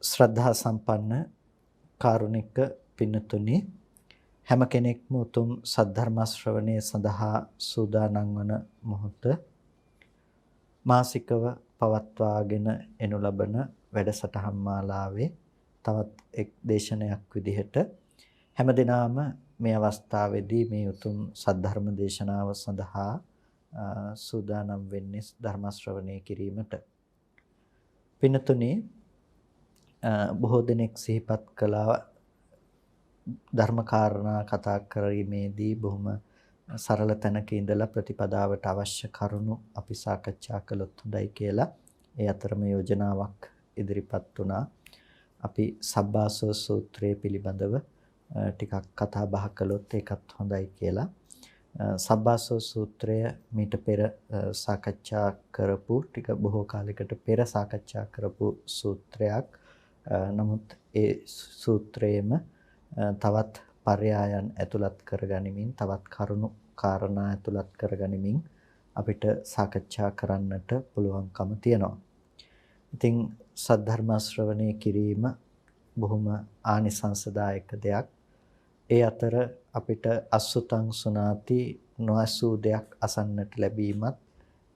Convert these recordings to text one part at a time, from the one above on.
ශ්‍රද්ධා සම්පන්න කාරුණික පින්නතුනි හැම කෙනෙක්ම උතුම් සද්ධර්ම ශ්‍රවණය සඳහා සූදානම් වන මොහොත මාසිකව පවත්වාගෙන එනු ලබන වැඩසටහන් මාලාවේ තවත් එක් දේශනයක් විදිහට හැමදිනම මේ අවස්ථාවේදී මේ උතුම් සද්ධර්ම දේශනාව සඳහා සූදානම් වෙන්නේ ධර්ම ශ්‍රවණය කිරීමට. පින්නතුනි බොහෝ දෙනෙක් සිහිපත් කළා ධර්ම කාරණා කතා කිරීමේදී බොහොම සරල තැනක ඉඳලා ප්‍රතිපදාවට අවශ්‍ය කරුණු අපි සාකච්ඡා කළොත් හොඳයි කියලා. ඒ අතරම යෝජනාවක් ඉදිරිපත් වුණා. අපි සබ්බාසව සූත්‍රය පිළිබඳව ටිකක් කතා බහ කළොත් ඒකත් හොඳයි කියලා. සබ්බාසව සූත්‍රය මීට පෙර සාකච්ඡා කරපු ටික බොහෝ කාලයකට පෙර සාකච්ඡා කරපු සූත්‍රයක්. නමුත් ඒ සූත්‍රයේම තවත් පර්යායන් ඇතුළත් කරගනිමින් තවත් කරුණු කාරණා ඇතුළත් කරගනිමින් අපිට සාකච්ඡා කරන්නට පුළුවන්කම තියෙනවා. ඉතින් සද්ධර්ම ශ්‍රවණය කිරීම බොහොම ආනිසංසදායක දෙයක්. ඒ අතර අපිට අසුතං සුනාති නොඇසූ දෙයක් අසන්නට ලැබීමත්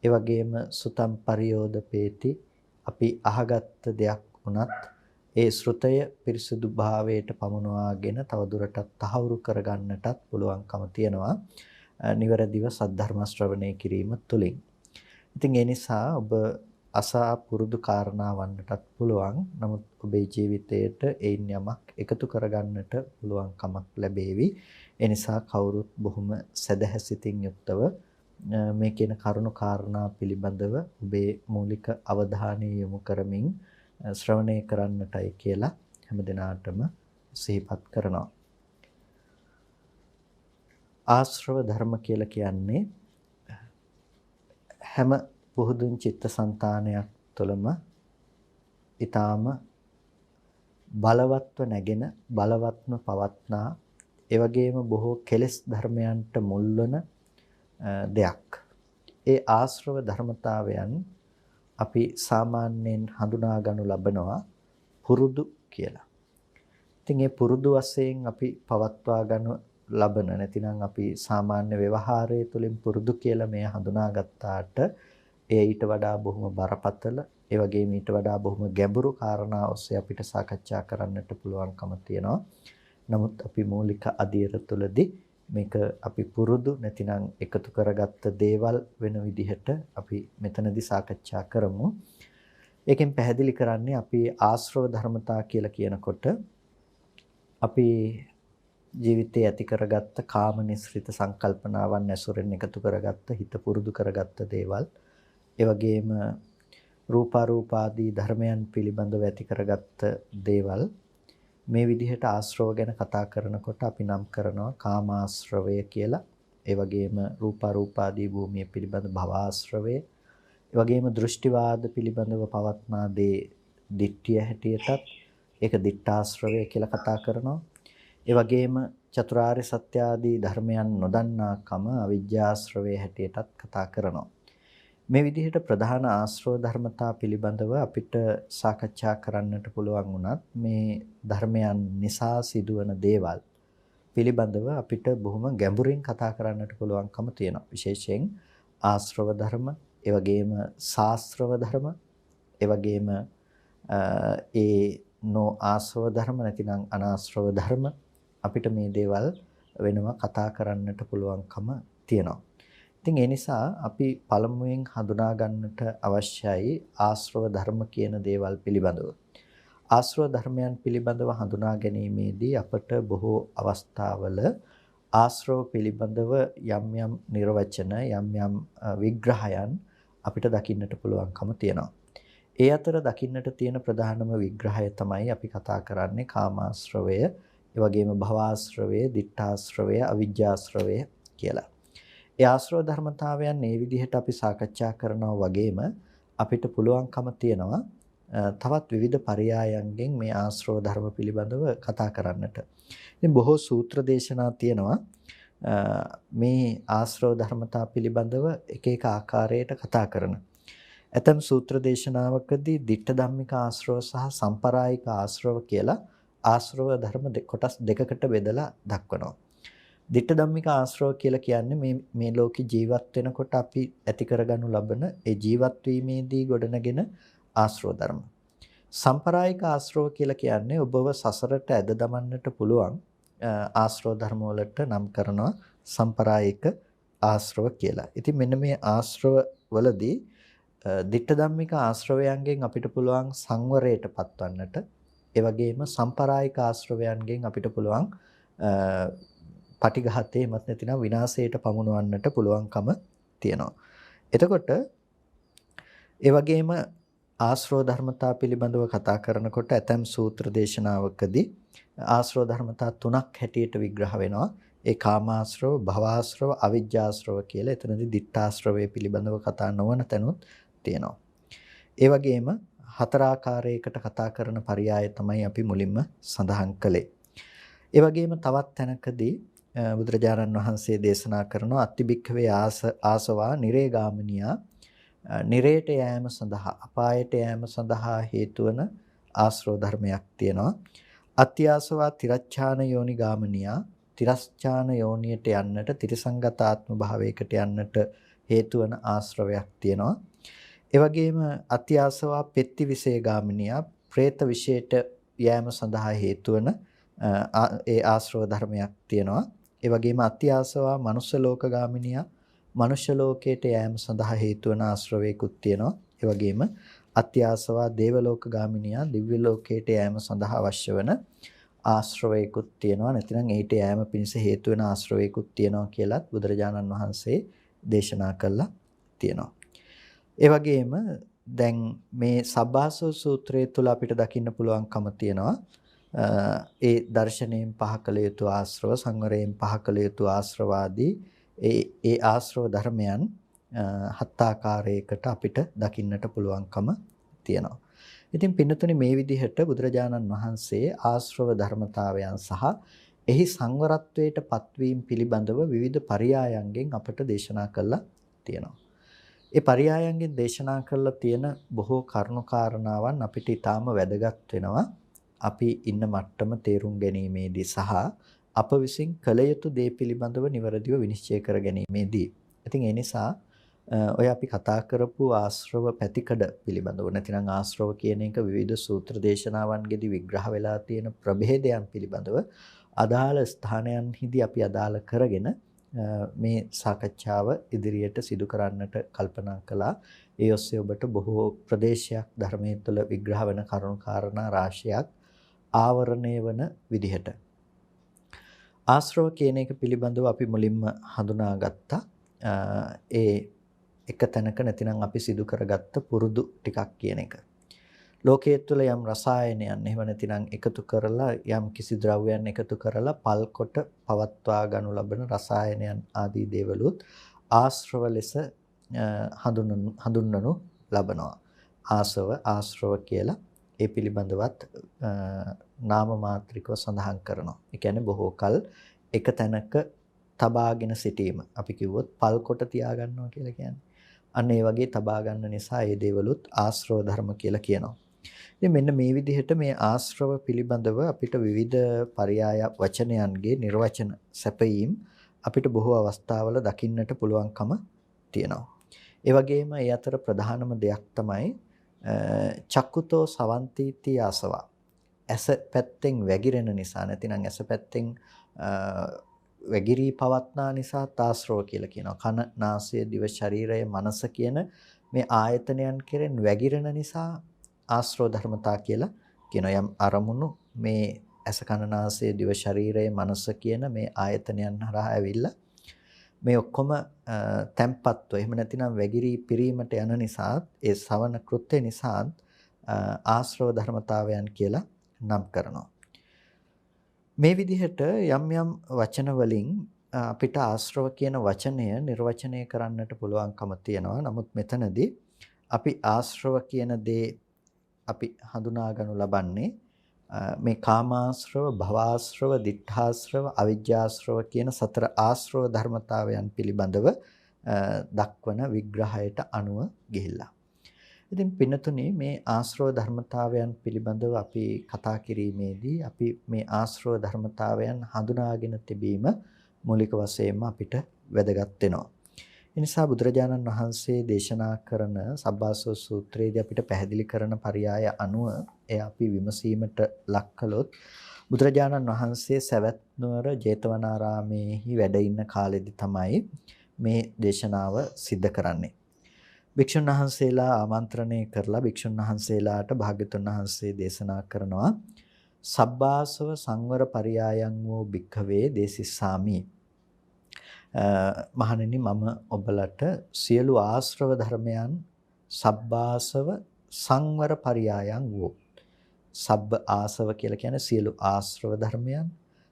ඒ වගේම සුතම් පරියෝදපේති අපි අහගත්ත දෙයක් වුණත් ඒ ශ්‍රුතය පිරිසුදු භාවයට පමුණවාගෙන තවදුරටත් තහවුරු කරගන්නටත් පුළුවන්කම තියෙනවා නිවැරදිව සද්ධර්ම ශ්‍රවණය කිරීම තුළින්. ඉතින් ඒ නිසා ඔබ අසා පුරුදු කාරණාවන්නටත් පුළුවන්. නමුත් ඔබේ ජීවිතයට ඒන් යමක් එකතු කරගන්නට පුළුවන්කමක් ලැබේවි. ඒ නිසා කවුරුත් බොහොම සදහැසිතින් යුක්තව මේ කියන කරුණු කාරණා පිළිබඳව ඔබේ මූලික අවධානය යොමු කරමින් ශ්‍රවණය කරන්නටයි කියලා හැමදිනාටම සිහිපත් කරනවා. ආශ්‍රව ධර්ම කියලා කියන්නේ හැම පුහුදුන් චිත්තසංතානයක් තුළම ඊටාම බලවත්ව නැගෙන බලවත්ම පවත්නා ඒ වගේම බොහෝ කෙලෙස් ධර්මයන්ට මුල් වන දෙයක්. ඒ ආශ්‍රව ධර්මතාවයන් අපි සාමාන්‍යයෙන් හඳුනා ගන්නු ලබනවා පුරුදු කියලා. ඉතින් මේ පුරුදු වශයෙන් අපි පවත්වා ගන්න ලබන නැතිනම් අපි සාමාන්‍ය ව්‍යවහාරය තුළින් පුරුදු කියලා මේ හඳුනා ගත්තාට ඒ ඊට වඩා බොහොම බරපතල ඒ වගේම ඊට වඩා බොහොම ගැඹුරු කාරණා ඔස්සේ අපිට සාකච්ඡා කරන්නට පුළුවන්කම තියෙනවා. නමුත් අපි මූලික අධීර තුළදී මේක අපි පුරුදු නැතිනම් එකතු කරගත්ත දේවල් වෙන විදිහට අපි මෙතනදී සාකච්ඡා කරමු. ඒකෙන් පැහැදිලි කරන්නේ අපි ආශ්‍රව ධර්මතා කියලා කියනකොට අපි ජීවිතයේ ඇති කරගත්ත කාම නිස්ෘත සංකල්පනාවන් ඇසුරෙන් එකතු කරගත්ත හිත පුරුදු කරගත්ත දේවල්, ඒ වගේම රූපාරූපාදී ධර්මයන් පිළිබඳව ඇති කරගත්ත දේවල් මේ විදිහට ආශ්‍රව ගැන කතා කරනකොට අපි නම් කරනවා කාමාශ්‍රවය කියලා. ඒ වගේම රූපාරූපාදී භූමිය පිළිබඳ භවආශ්‍රවය. ඒ වගේම දෘෂ්ටිවාද පිළිබඳව පවත්නා දේ දිට්ඨිය හැටියටත් ඒක දිට්ඨාශ්‍රවය කියලා කතා කරනවා. ඒ වගේම චතුරාර්ය සත්‍ය ආදී ධර්මයන් නොදන්නාකම අවිජ්ජාශ්‍රවය හැටියටත් කතා කරනවා. මේ විදිහට ප්‍රධාන ආශ්‍රව ධර්මතා පිළිබඳව අපිට සාකච්ඡා කරන්නට පුළුවන් වුණත් මේ ධර්මයන් නිසා සිදුවන දේවල් පිළිබඳව අපිට බොහොම ගැඹුරින් කතා කරන්නට පුළුවන්කම තියෙනවා. විශේෂයෙන් ආශ්‍රව ධර්ම, ඒ වගේම සාස්ත්‍රව ධර්ම, ඒ වගේම ඒ නෝ ආශ්‍රව ධර්ම නැතිනම් අනාශ්‍රව ධර්ම අපිට මේ දේවල් වෙනම කතා කරන්නට පුළුවන්කම තියෙනවා. ඉතින් ඒ නිසා අපි පළමුවෙන් හඳුනා ගන්නට අවශ්‍යයි ආශ්‍රව ධර්ම කියන දේවල් පිළිබඳව. ආශ්‍රව ධර්මයන් පිළිබඳව හඳුනා ගැනීමේදී අපට බොහෝ අවස්ථාවල ආශ්‍රව පිළිබඳව යම් යම් නිර්වචන යම් යම් විග්‍රහයන් අපිට දකින්නට පුළුවන්කම තියෙනවා. ඒ අතර දකින්නට තියෙන ප්‍රධානම විග්‍රහය තමයි අපි කතා කරන්නේ කාමාශ්‍රවය, ඒ වගේම භවආශ්‍රවය, දිඨාශ්‍රවය, අවිජ්ජාශ්‍රවය කියලා. ඒ ආශ්‍රව ධර්මතාවයන් මේ විදිහට අපි සාකච්ඡා කරනවා වගේම අපිට පුළුවන්කම තියෙනවා තවත් විවිධ පරයයන්ගෙන් මේ ආශ්‍රව ධර්ම පිළිබඳව කතා කරන්නට. ඉතින් බොහෝ සූත්‍ර දේශනා තියෙනවා මේ ආශ්‍රව ධර්මතා පිළිබඳව එක එක ආකාරයට කතා කරන. ඇතම් සූත්‍ර දේශනාවකදී ditta dhammika ආශ්‍රව සහ සම්පරායික ආශ්‍රව කියලා ආශ්‍රව ධර්ම කොටස් දෙකකට බෙදලා දක්වනවා. ditta dhammika ආශ්‍රව කියලා කියන්නේ මේ ලෝකේ ජීවත් වෙනකොට අපි ඇති කරගනු ලබන ඒ ජීවත් වීමේදී ගොඩනගෙන ආශ්‍රව ධර්ම. සම්පරායික ආශ්‍රව කියලා කියන්නේ ඔබව සසරට ඇද දමන්නට පුළුවන් ආශ්‍රව ධර්ම වලට නම් කරනවා සම්පරායික ආශ්‍රව කියලා. ඉතින් මෙන්න මේ ආශ්‍රව වලදී ditta dhammika ආශ්‍රවයන්ගෙන් අපිට පුළුවන් සංවරයට පත්වන්නට, ඒ වගේම සම්පරායික ආශ්‍රවයන්ගෙන් අපිට පුළුවන් පටිඝාතේ මත නැතිනම් විනාශයට පමුණවන්නට පුළුවන්කම තියෙනවා. එතකොට ඒ වගේම ආශ්‍රව ධර්මතා පිළිබඳව කතා කරනකොට ඇතම් සූත්‍ර දේශනාවකදී ආශ්‍රව ධර්මතා තුනක් හැටියට විග්‍රහ වෙනවා. ඒ කාමාශ්‍රව, භවආශ්‍රව, අවිජ්ජාශ්‍රව කියලා. එතනදී දිට්ඨාශ්‍රවය පිළිබඳව කතා නොවන තැනුත් තියෙනවා. ඒ වගේම හතර ආකාරයකට කතා කරන පරයය තමයි අපි මුලින්ම සඳහන් කළේ. ඒ වගේම තවත් තැනකදී බුදුරජාණන් වහන්සේ දේශනා කරනවා අත්තිබික්ඛවේ ආසවා නිරේගාමිනියා, නිරේට යෑම සඳහා, අපායට යෑම සඳහා හේතු වන ආශ්‍රව ධර්මයක් තියෙනවා. අත්‍යාසවා තිරච්ඡාන යෝනි ගාමිනියා, තිරස්ඡාන යෝනියට යන්නට, තිරසංගත ආත්ම භාවයකට යන්නට හේතු වන ආශ්‍රවයක් තියෙනවා. ඒ වගේම අත්‍යාසවා පෙත්ති විශේෂ ගාමිනියා, പ്രേත විශේෂයට යෑම සඳහා හේතු වන ඒ ආශ්‍රව ධර්මයක් තියෙනවා. ඒ වගේම අත්‍යාසවා මනුෂ්‍ය ලෝක ගාමිනියා, මනුෂ්‍ය ලෝකයට යෑම සඳහා හේතු වන ආශ්‍රවයකුත් තියෙනවා. ඒ වගේම අත්‍යාසවා දේවලෝක ගාමිනියා, දිව්‍ය ලෝකයට යෑම සඳහා අවශ්‍ය වන ආශ්‍රවයකුත් තියෙනවා. නැතිනම් ඊට යෑම පිණිස හේතු වෙන ආශ්‍රවයකුත් තියෙනවා කියලාත් බුදුරජාණන් වහන්සේ දේශනා කළා තියෙනවා. ඒ වගේම දැන් මේ සබ්බාසව සූත්‍රය තුළ අපිට දකින්න පුළුවන්කම තියෙනවා. ඒ දර්ශනයෙන් පහ කළ යුතු ආශ්‍රව, සංවරයෙන් පහ කළ යුතු ආශ්‍රවාදී ඒ ආශ්‍රව ධර්මයන් හත් ආකාරයකට අපිට දකින්නට පුළුවන්කම තියෙනවා. ඉතින් පින්නතුනි මේ විදිහට බුදුරජාණන් වහන්සේ ආශ්‍රව ධර්මතාවයන් සහ එහි සංවරත්වයට පත්වීම පිළිබඳව විවිධ පරයයන්ගෙන් අපට දේශනා කළා තියෙනවා. ඒ පරයයන්ගෙන් දේශනා කළා තියෙන බොහෝ කරුණු කාරණාවන් අපිට ඊටාම වැදගත් වෙනවා. අපි ඉන්න මට්ටම තේරුම් ගැනීමේදී සහ අප විසින් කළ යුතු දේ පිළිබඳව නිවැරදිව විනිශ්චය කර ගැනීමේදී. ඉතින් ඒ නිසා ඔය අපි කතා කරපු ආශ්‍රව පැතිකඩ පිළිබඳව නැතිනම් ආශ්‍රව කියන එක විවිධ සූත්‍ර දේශනාවන්ගෙදී විග්‍රහ වෙලා තියෙන ප්‍රභේදයන් පිළිබඳව අදාළ ස්ථානයන්හිදී අපි අදාළ කරගෙන මේ සාකච්ඡාව ඉදිරියට සිදු කරන්නට කල්පනා කළා. ඒ ඔස්සේ ඔබට බොහෝ ප්‍රදේශයක් ධර්මයේ තුල විග්‍රහ වෙන කරුණු කාරණා රාශියක් ආවරණය වන විදිහට ආශ්‍රව කියන එක පිළිබඳව අපි මුලින්ම හඳුනාගත්තා. ඒ එක තැනක නැතිනම් අපි සිදු කරගත්ත පුරුදු ටිකක් කියන එක. ලෝකයේ තුල යම් රසායනයන් එහෙම නැතිනම් එකතු කරලා යම් කිසි ද්‍රව්‍යයන් එකතු කරලා පල් කොට පවත්වා ගනු ලබන රසායනයන් ආදී දේවලුත් ආශ්‍රව ලෙස හඳුන්වනු ලබනවා. ආශ්‍රව කියලා ඒ පිළිබඳවත් නාම මාත්‍රිකව සඳහන් කරනවා. ඒ කියන්නේ බොහෝ කල එක තැනක තබාගෙන සිටීම. අපි කිව්වොත් පල් කොට තියා ගන්නවා කියලා කියන්නේ. අන්න ඒ වගේ තබා ගන්න නිසා ඒ දේවලුත් ආශ්‍රව ධර්ම කියලා කියනවා. ඉතින් මෙන්න මේ විදිහට මේ ආශ්‍රව පිළිබඳව අපිට විවිධ පරයාය වචනයන්ගේ නිර්වචන සැපයීම් අපිට බොහෝ අවස්ථාවල දකින්නට පුළුවන්කම තියෙනවා. ඒ වගේම ඒ අතර ප්‍රධානම දෙයක් තමයි චක්කුතෝ සවන්තිති ආසවා. ඇස පැත්තෙන් වැగిරෙන නිසා නැතිනම් ඇස පැත්තෙන් වැగిරී පවත්නා නිසා ආශ්‍රව කියලා කියනවා. කන, නාසය, දිව, ශරීරය, මනස කියන මේ ආයතනයන් කෙරෙන් වැగిරෙන නිසා ආශ්‍රව ධර්මතා කියලා කියනවා. යම් අරමුණු මේ ඇස, කන, නාසය, දිව, ශරීරය, මනස කියන මේ ආයතනයන් හරහා ඇවිල්ලා මේ ඔක්කොම තැම්පත්ව එහෙම නැතිනම් වැగిරී පිරීමට යන නිසා ඒ සවන කෘත්‍ය නිසා ආශ්‍රව ධර්මතාවයන් කියලා නම් කරනවා. මේ විදිහට යම් යම් වචන වලින් අපිට ආශ්‍රව කියන වචනය නිර්වචනය කරන්නට පුළුවන්කම තියෙනවා. නමුත් මෙතනදී අපි ආශ්‍රව කියන දේ අපි හඳුනා ගනු ලබන්නේ මේ කාමාශ්‍රව, භවආශ්‍රව, දිඨාශ්‍රව, අවිජ්ජාශ්‍රව කියන සතර ආශ්‍රව ධර්මතාවයන් පිළිබඳව දක්වන විග්‍රහයට අනුව ගිහිල්ලා. ඉතින් පින්නතුනි මේ ආශ්‍රව ධර්මතාවයන් පිළිබඳව අපි කතා කිරීමේදී අපි මේ ආශ්‍රව ධර්මතාවයන් හඳුනාගෙන තිබීම මූලික වශයෙන්ම අපිට වැදගත් වෙනවා. ඒ නිසා බුදුරජාණන් වහන්සේ දේශනා කරන සබ්බාසව සූත්‍රයේදී අපිට පැහැදිලි කරන පරයය අනුව එය අපි විමසීමට ලක් කළොත් බුදුරජාණන් වහන්සේ සවැත් නුවර ජේතවනාරාමේහි වැඩ ඉන්න කාලෙදි තමයි මේ දේශනාව සිද්ධ කරන්නේ. භික්ෂුන් වහන්සේලා ආමන්ත්‍රණය කරලා භික්ෂුන් වහන්සේලාට භාග්‍යතුන් වහන්සේ දේශනා කරනවා සබ්බාසව සංවර පරයයන් වූ භික්ඛවේ දේසිස්සාමි. මහණෙනි මම ඔබලට සියලු ආශ්‍රව ධර්මයන් සබ්බාසව සංවර පරයයන් වූ සබ්බ ආසව කියලා කියන්නේ සියලු ආශ්‍රව ධර්මයන්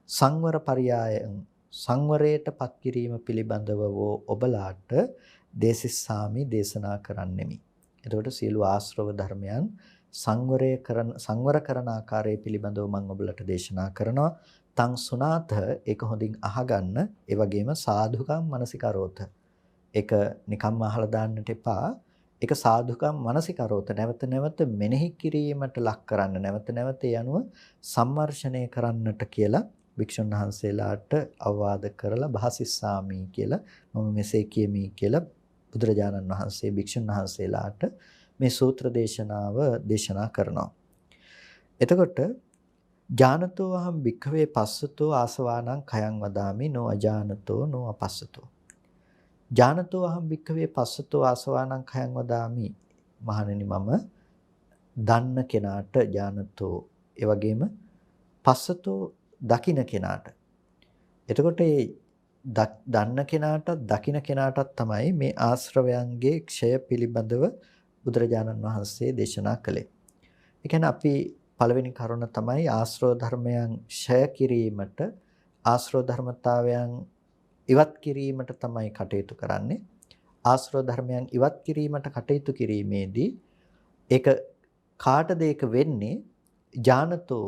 සංවර පරයයන් සංවරයටපත් කිරීම පිළිබඳව වූ ඔබලාට දේසිස්සාමි දේශනා කරන්නෙමි. එතකොට සියලු ආශ්‍රව ධර්මයන් සංවර කරන ආකාරය පිළිබඳව මම ඔබලට දේශනා කරනවා. තං සුනාත ඒක හොඳින් අහගන්න. ඒ වගේම සාධුකම් මනසිකරෝත. ඒක නිකම්ම අහලා දාන්නට එපා. ඒක සාධුකම් මනසිකරෝත. නැවත නැවත මෙනෙහි කිරීමට ලක් කරන්න. නැවත නැවත ඒ අනුව සම්මර්ෂණය කරන්නට කියලා භික්ෂුන් වහන්සේලාට අවවාද කරලා භාසිස්සාමි කියලා මම මෙසේ කියමි කියලා බුදුරජාණන් වහන්සේ භික්ෂුන් වහන්සේලාට මේ සූත්‍ර දේශනාව දේශනා කරනවා. එතකොට ඥානතෝ අහම් භික්ඛවේ පස්සතෝ ආසවානං khයං වදාමි නෝ අජානතෝ නෝ අපස්සතෝ. ඥානතෝ අහම් භික්ඛවේ පස්සතෝ ආසවානං khයං වදාමි. මහණෙනි මම දන්න කෙනාට ඥානතෝ ඒ වගේම පස්සතෝ දකින්න කෙනාට. එතකොට මේ දන්න කෙනාටත් දකින්න කෙනාටත් තමයි මේ ආශ්‍රවයන්ගේ ක්ෂය පිළිබඳව බුදුරජාණන් වහන්සේ දේශනා කළේ. ඒ කියන්නේ අපි පළවෙනි කරුණ තමයි ආශ්‍රව ධර්මයන් ක්ෂය කිරීමට ආශ්‍රව ධර්මතාවයන් ඉවත් කිරීමට තමයි කටයුතු කරන්නේ. ආශ්‍රව ධර්මයන් ඉවත් කිරීමට කටයුතු කිරීමේදී ඒක කාටද ඒක වෙන්නේ? ඥානතෝ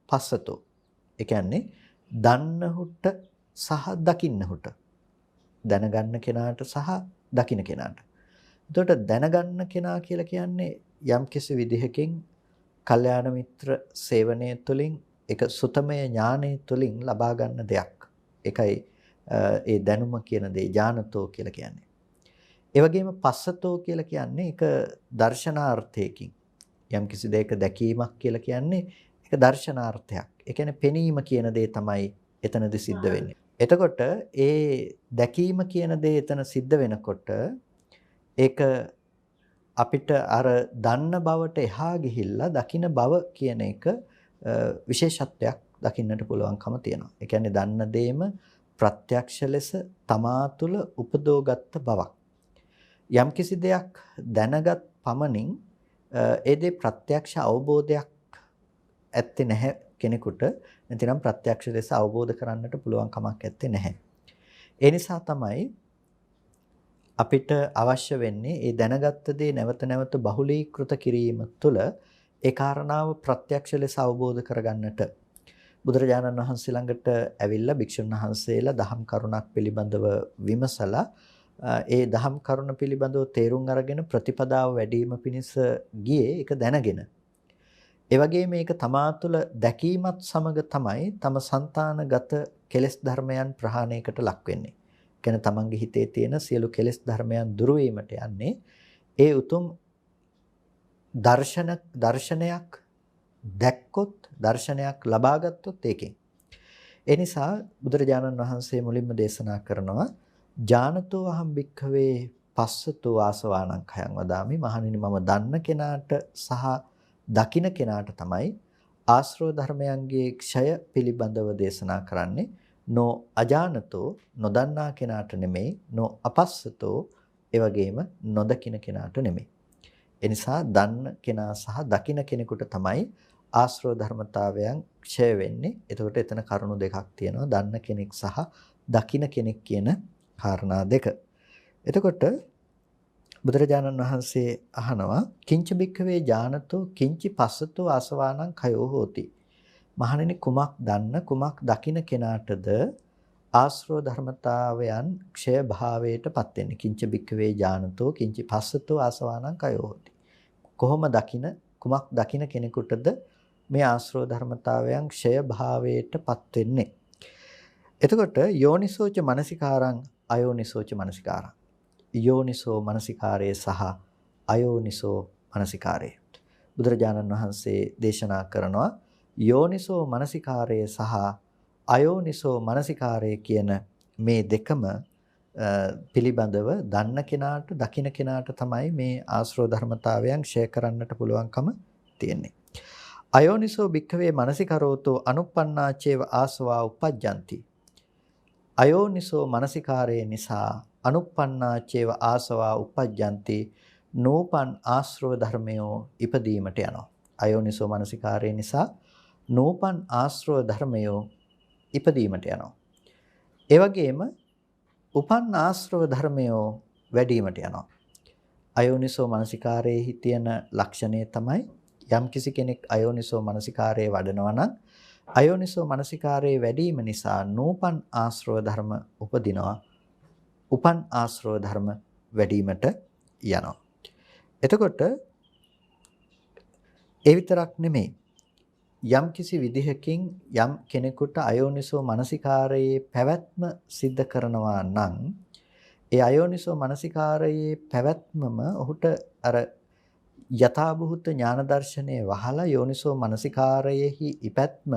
පස්සතෝ. ඒ කියන්නේ දන්නහුට සහ දකින්නහුට. දැනගන්න කෙනාට සහ දකින්න කෙනාට. එතකොට දැනගන්න කෙනා කියලා කියන්නේ යම්කිසි විදිහකින් කල්යාණ මිත්‍ර සේවනයේ තුලින් ඒක සුතමය ඥානයේ තුලින් ලබා ගන්න දෙයක්. ඒකයි ඒ දැනුම කියන දේ ඥානතෝ කියලා කියන්නේ. ඒ වගේම පස්සතෝ කියලා කියන්නේ ඒක දර්ශනාර්ථයකින් යම්කිසි දෙයක දැකීමක් කියලා කියන්නේ ඒක දර්ශනාර්ථයක්. ඒ කියන්නේ පෙනීම කියන දේ තමයි එතනදී සිද්ධ වෙන්නේ. එතකොට ඒ දැකීම කියන දේ එතන සිද්ධ වෙනකොට ඒක අපිට අර දන්න බවට එහා ගිහිල්ලා දකින්න බව කියන එක විශේෂත්වයක් දකින්නට පුළුවන්කම තියෙනවා. ඒ කියන්නේ දන්න දේම ප්‍රත්‍යක්ෂ ලෙස තමා තුළ උපදෝගත් බවක්. යම්කිසි දෙයක් දැනගත් පමණින් ඒ දේ ප්‍රත්‍යක්ෂ අවබෝධයක් ඇත්තේ නැහැ කෙනෙකුට. නැතිනම් ප්‍රත්‍යක්ෂ ලෙස අවබෝධ කරන්නට පුළුවන් කමක් ඇත්තේ නැහැ. ඒ නිසා තමයි අපිට අවශ්‍ය වෙන්නේ ඒ දැනගත්ත දේ නැවත නැවත බහුලීකృత කිරීම තුළ ඒ කාරණාව ප්‍රත්‍යක්ෂ ලෙස අවබෝධ කරගන්නට බුදුරජාණන් වහන්සේ ළඟට ඇවිල්ලා භික්ෂුන් වහන්සේලා දහම් කරුණක් පිළිබඳව විමසලා ඒ දහම් කරුණ පිළිබඳව තේරුම් අරගෙන ප්‍රතිපදාව වැඩිම පිණිස ගියේ ඒක දැනගෙන. ඒ වගේම මේක තමා තුළ දැකීමත් සමග තමයි තම సంతానගත කෙලෙස් ධර්මයන් ප්‍රහාණයකට ලක් වෙන්නේ. කියන්නේ තමන්ගේ හිතේ තියෙන සියලු කෙලෙස් ධර්මයන් දුරු වීමට යන්නේ ඒ උතුම් දර්ශනයක් දැක්කොත් දර්ශනයක් ලබා ගත්තොත් ඒකෙන්. ඒ නිසා බුදුරජාණන් වහන්සේ මුලින්ම දේශනා කරනවා ඥානතෝ අහම් භික්ඛවේ පස්සතෝ ආසවානං khයං වදාමි. මහණෙනි මම දන්න කෙනාට සහ දකින්න කෙනාට තමයි ආශ්‍රව ධර්මයන්ගේ ක්ෂය පිළිබඳව දේශනා කරන්නේ. නෝ අජානතෝ නොදන්නා කෙනාට නෙමෙයි, නෝ අපස්සතෝ ඒ වගේම නොදකින්න කෙනාට නෙමෙයි. ඒ නිසා දන්න කෙනා සහ දකින්න කෙනෙකුට තමයි ආශ්‍රව ධර්මතාවයන් ක්ෂය වෙන්නේ. එතකොට එතන කරුණු දෙකක් තියෙනවා. දන්න කෙනෙක් සහ දකින්න කෙනෙක් කියන කාරණා දෙක. එතකොට බුදුරජාණන් වහන්සේ අහනවා කිංච බික්ඛවේ ඥානතෝ කිංචි පස්සතෝ ආසවානං khයෝ හෝති. මහණෙනි කුමක් දන්න කුමක් දකින්න කෙනාටද ආශ්‍රව ධර්මතාවයන් ක්ෂය භාවයටපත් වෙන්නේ. කිංච බික්ඛවේ ඥානතෝ කිංචි පස්සතෝ ආසවානං khයෝ හෝති. කොහොම කුමක් දකින කෙනෙකුටද මේ ආශ්‍රව ධර්මතාවයන් ක්ෂය භාවයටපත් වෙන්නේ. එතකොට යෝනිසෝච මනසිකාරං අයෝනිසෝච මනසිකාරං. යෝනිසෝ මනසිකාරය සහ අයෝනිසෝ මනසිකාරය. බුදුරජාණන් වහන්සේ දේශනා කරනවා යෝනිසෝ මනසිකාරය සහ අයෝනිසෝ මනසිකාරය කියන මේ දෙකම පිළිබඳව දන්න කෙනාට දකින කෙනාට තමයි මේ ආශ්‍රව ධර්මතාවයන් ක්ෂය කරන්නට පුළුවන්කම තියෙන්නේ. අයෝනිසෝ භික්ඛවේ මනසිකරෝතෝ අනුප්පන්නාචේව ආසවා උපජ්ජಂತಿ. අයෝනිසෝ මනසිකාරය නිසා අනුප්පන්නාචේව ආසවා උපජ්ජಂತಿ නෝපන් ආශ්‍රව ධර්මයෝ ඉපදීමට යනවා. අයෝනිසෝ මනසිකාරය නිසා නෝපන් ආශ්‍රව ධර්මයෝ ඉපදීමට යනවා. ඒ වගේම උපන් ආශ්‍රව ධර්මයෝ වැඩිවීමට යනවා. අයෝනිසෝ මනසිකාරයේ තියෙන ලක්ෂණය තමයි යම්කිසි කෙනෙක් අයෝනිසෝ මනසිකාරයේ වඩනවා නම් අයෝනිසෝ මනසිකාරයේ වැඩිම නිසා නූපන් ආශ්‍රව ධර්ම උපදිනවා. උපන් ආශ්‍රව ධර්ම වැඩිවීමට යනවා. එතකොට ඒ විතරක් නෙමෙයි. යම්කිසි විදිහකින් යම් කෙනෙකුට අයෝනිසෝ මනසිකාරයේ පැවැත්ම සිද්ධ කරනවා නම් ඒ අයෝනිසෝ මනසිකාරයේ පැවැත්මම ඔහුට අර යථාභූත ඥාන දර්ශනයේ වහලා යෝනිසෝ මනසිකාරයේහි ඉපැත්ම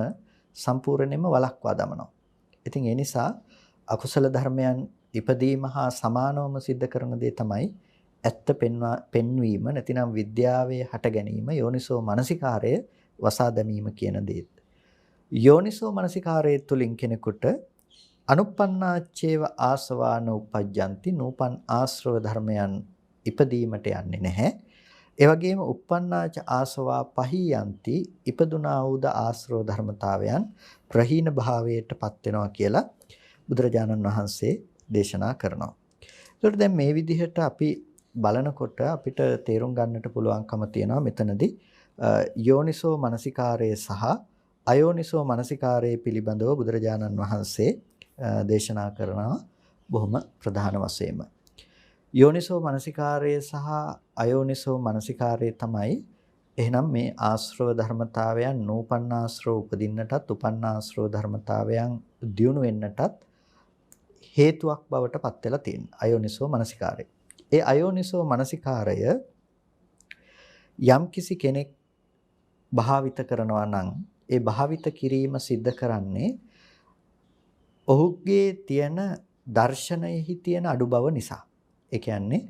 සම්පූර්ණයෙන්ම වළක්වා දමනවා. ඉතින් ඒ නිසා අකුසල ධර්මයන් ඉපදීම හා සමානවම සිද්ධ කරන දේ තමයි ඇත්ත පෙන්වීම නැතිනම් විද්‍යාවේ හට ගැනීම යෝනිසෝ මනසිකාරය වසා දැමීම කියන දේ. යෝනිසෝ මනසිකාරයේ තුලින් කෙනෙකුට අනුප්පන්නාච්චේව ආසවාන උපජ්ජಂತಿ නූපන් ආශ්‍රව ධර්මයන් ඉපදීමට යන්නේ නැහැ. ඒ වගේම uppannāca ආසවා පහියන්ති ඉපදුනා වූද ආශ්‍රව ධර්මතාවයන් ප්‍රහීන භාවයටපත් වෙනවා කියලා බුදුරජාණන් වහන්සේ දේශනා කරනවා. ඒකට දැන් මේ විදිහට අපි බලනකොට අපිට තේරුම් ගන්නට පුළුවන්කම තියෙනවා මෙතනදී යෝනිසෝ මනසිකාරය සහ අයෝනිසෝ මනසිකාරය පිළිබඳව බුදුරජාණන් වහන්සේ දේශනා කරනවා බොහොම ප්‍රධාන වශයෙන්ම. යෝනිසෝ මනසිකාරය සහ අයෝනිසෝ මනසිකාරය තමයි එහෙනම් මේ ආශ්‍රව ධර්මතාවයන් නූපන්නාශ්‍රව උපදින්නටත් උපන්නාශ්‍රව ධර්මතාවයන් දියුණු වෙන්නටත් හේතුවක් බවට පත් වෙලා තියෙන අයෝනිසෝ මනසිකාරය. ඒ අයෝනිසෝ මනසිකාරය යම් කිසි කෙනෙක් භාවිත කරනවා නම් ඒ භාවිත කිරීම සිද්ධ කරන්නේ ඔහුගේ තියෙන දර්ශනයෙහි තියෙන අඩු බව නිසා. ඒ කියන්නේ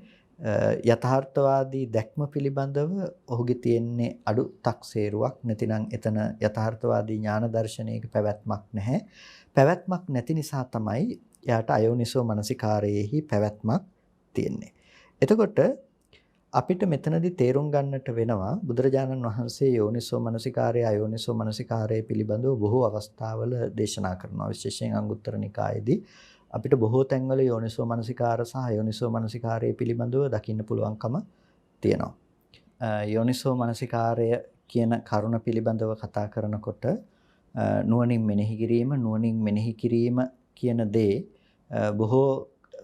යථාර්ථවාදී දැක්ම පිළිබඳව ඔහුගේ තියෙන්නේ අඩු තක්සේරුවක් නැතිනම් එතන යථාර්ථවාදී ඥාන දර්ශනයක පැවැත්මක් නැහැ. පැවැත්මක් නැති නිසා තමයි එයාට අයෝනිසෝ මනසිකාරයේහි පැවැත්මක් තියෙන්නේ. එතකොට අපිට මෙතනදී තේරුම් ගන්නට වෙනවා බුදුරජාණන් වහන්සේ යෝනිසෝ මනසිකාරය අයෝනිසෝ මනසිකාරය පිළිබඳව බොහෝ අවස්ථාවල දේශනා කරනවා. විශේෂයෙන් අංගුත්තර නිකායේදී අපිට බොහෝ තැන්වල යෝනිසෝ මනසිකාර සහ අයෝනිසෝ මනසිකාරය පිළිබඳව දකින්න පුළුවන්කම තියෙනවා. යෝනිසෝ මනසිකාරය කියන කරුණ පිළිබඳව කතා කරනකොට නුවණින් මෙනෙහි කිරීම කියන දේ බොහෝ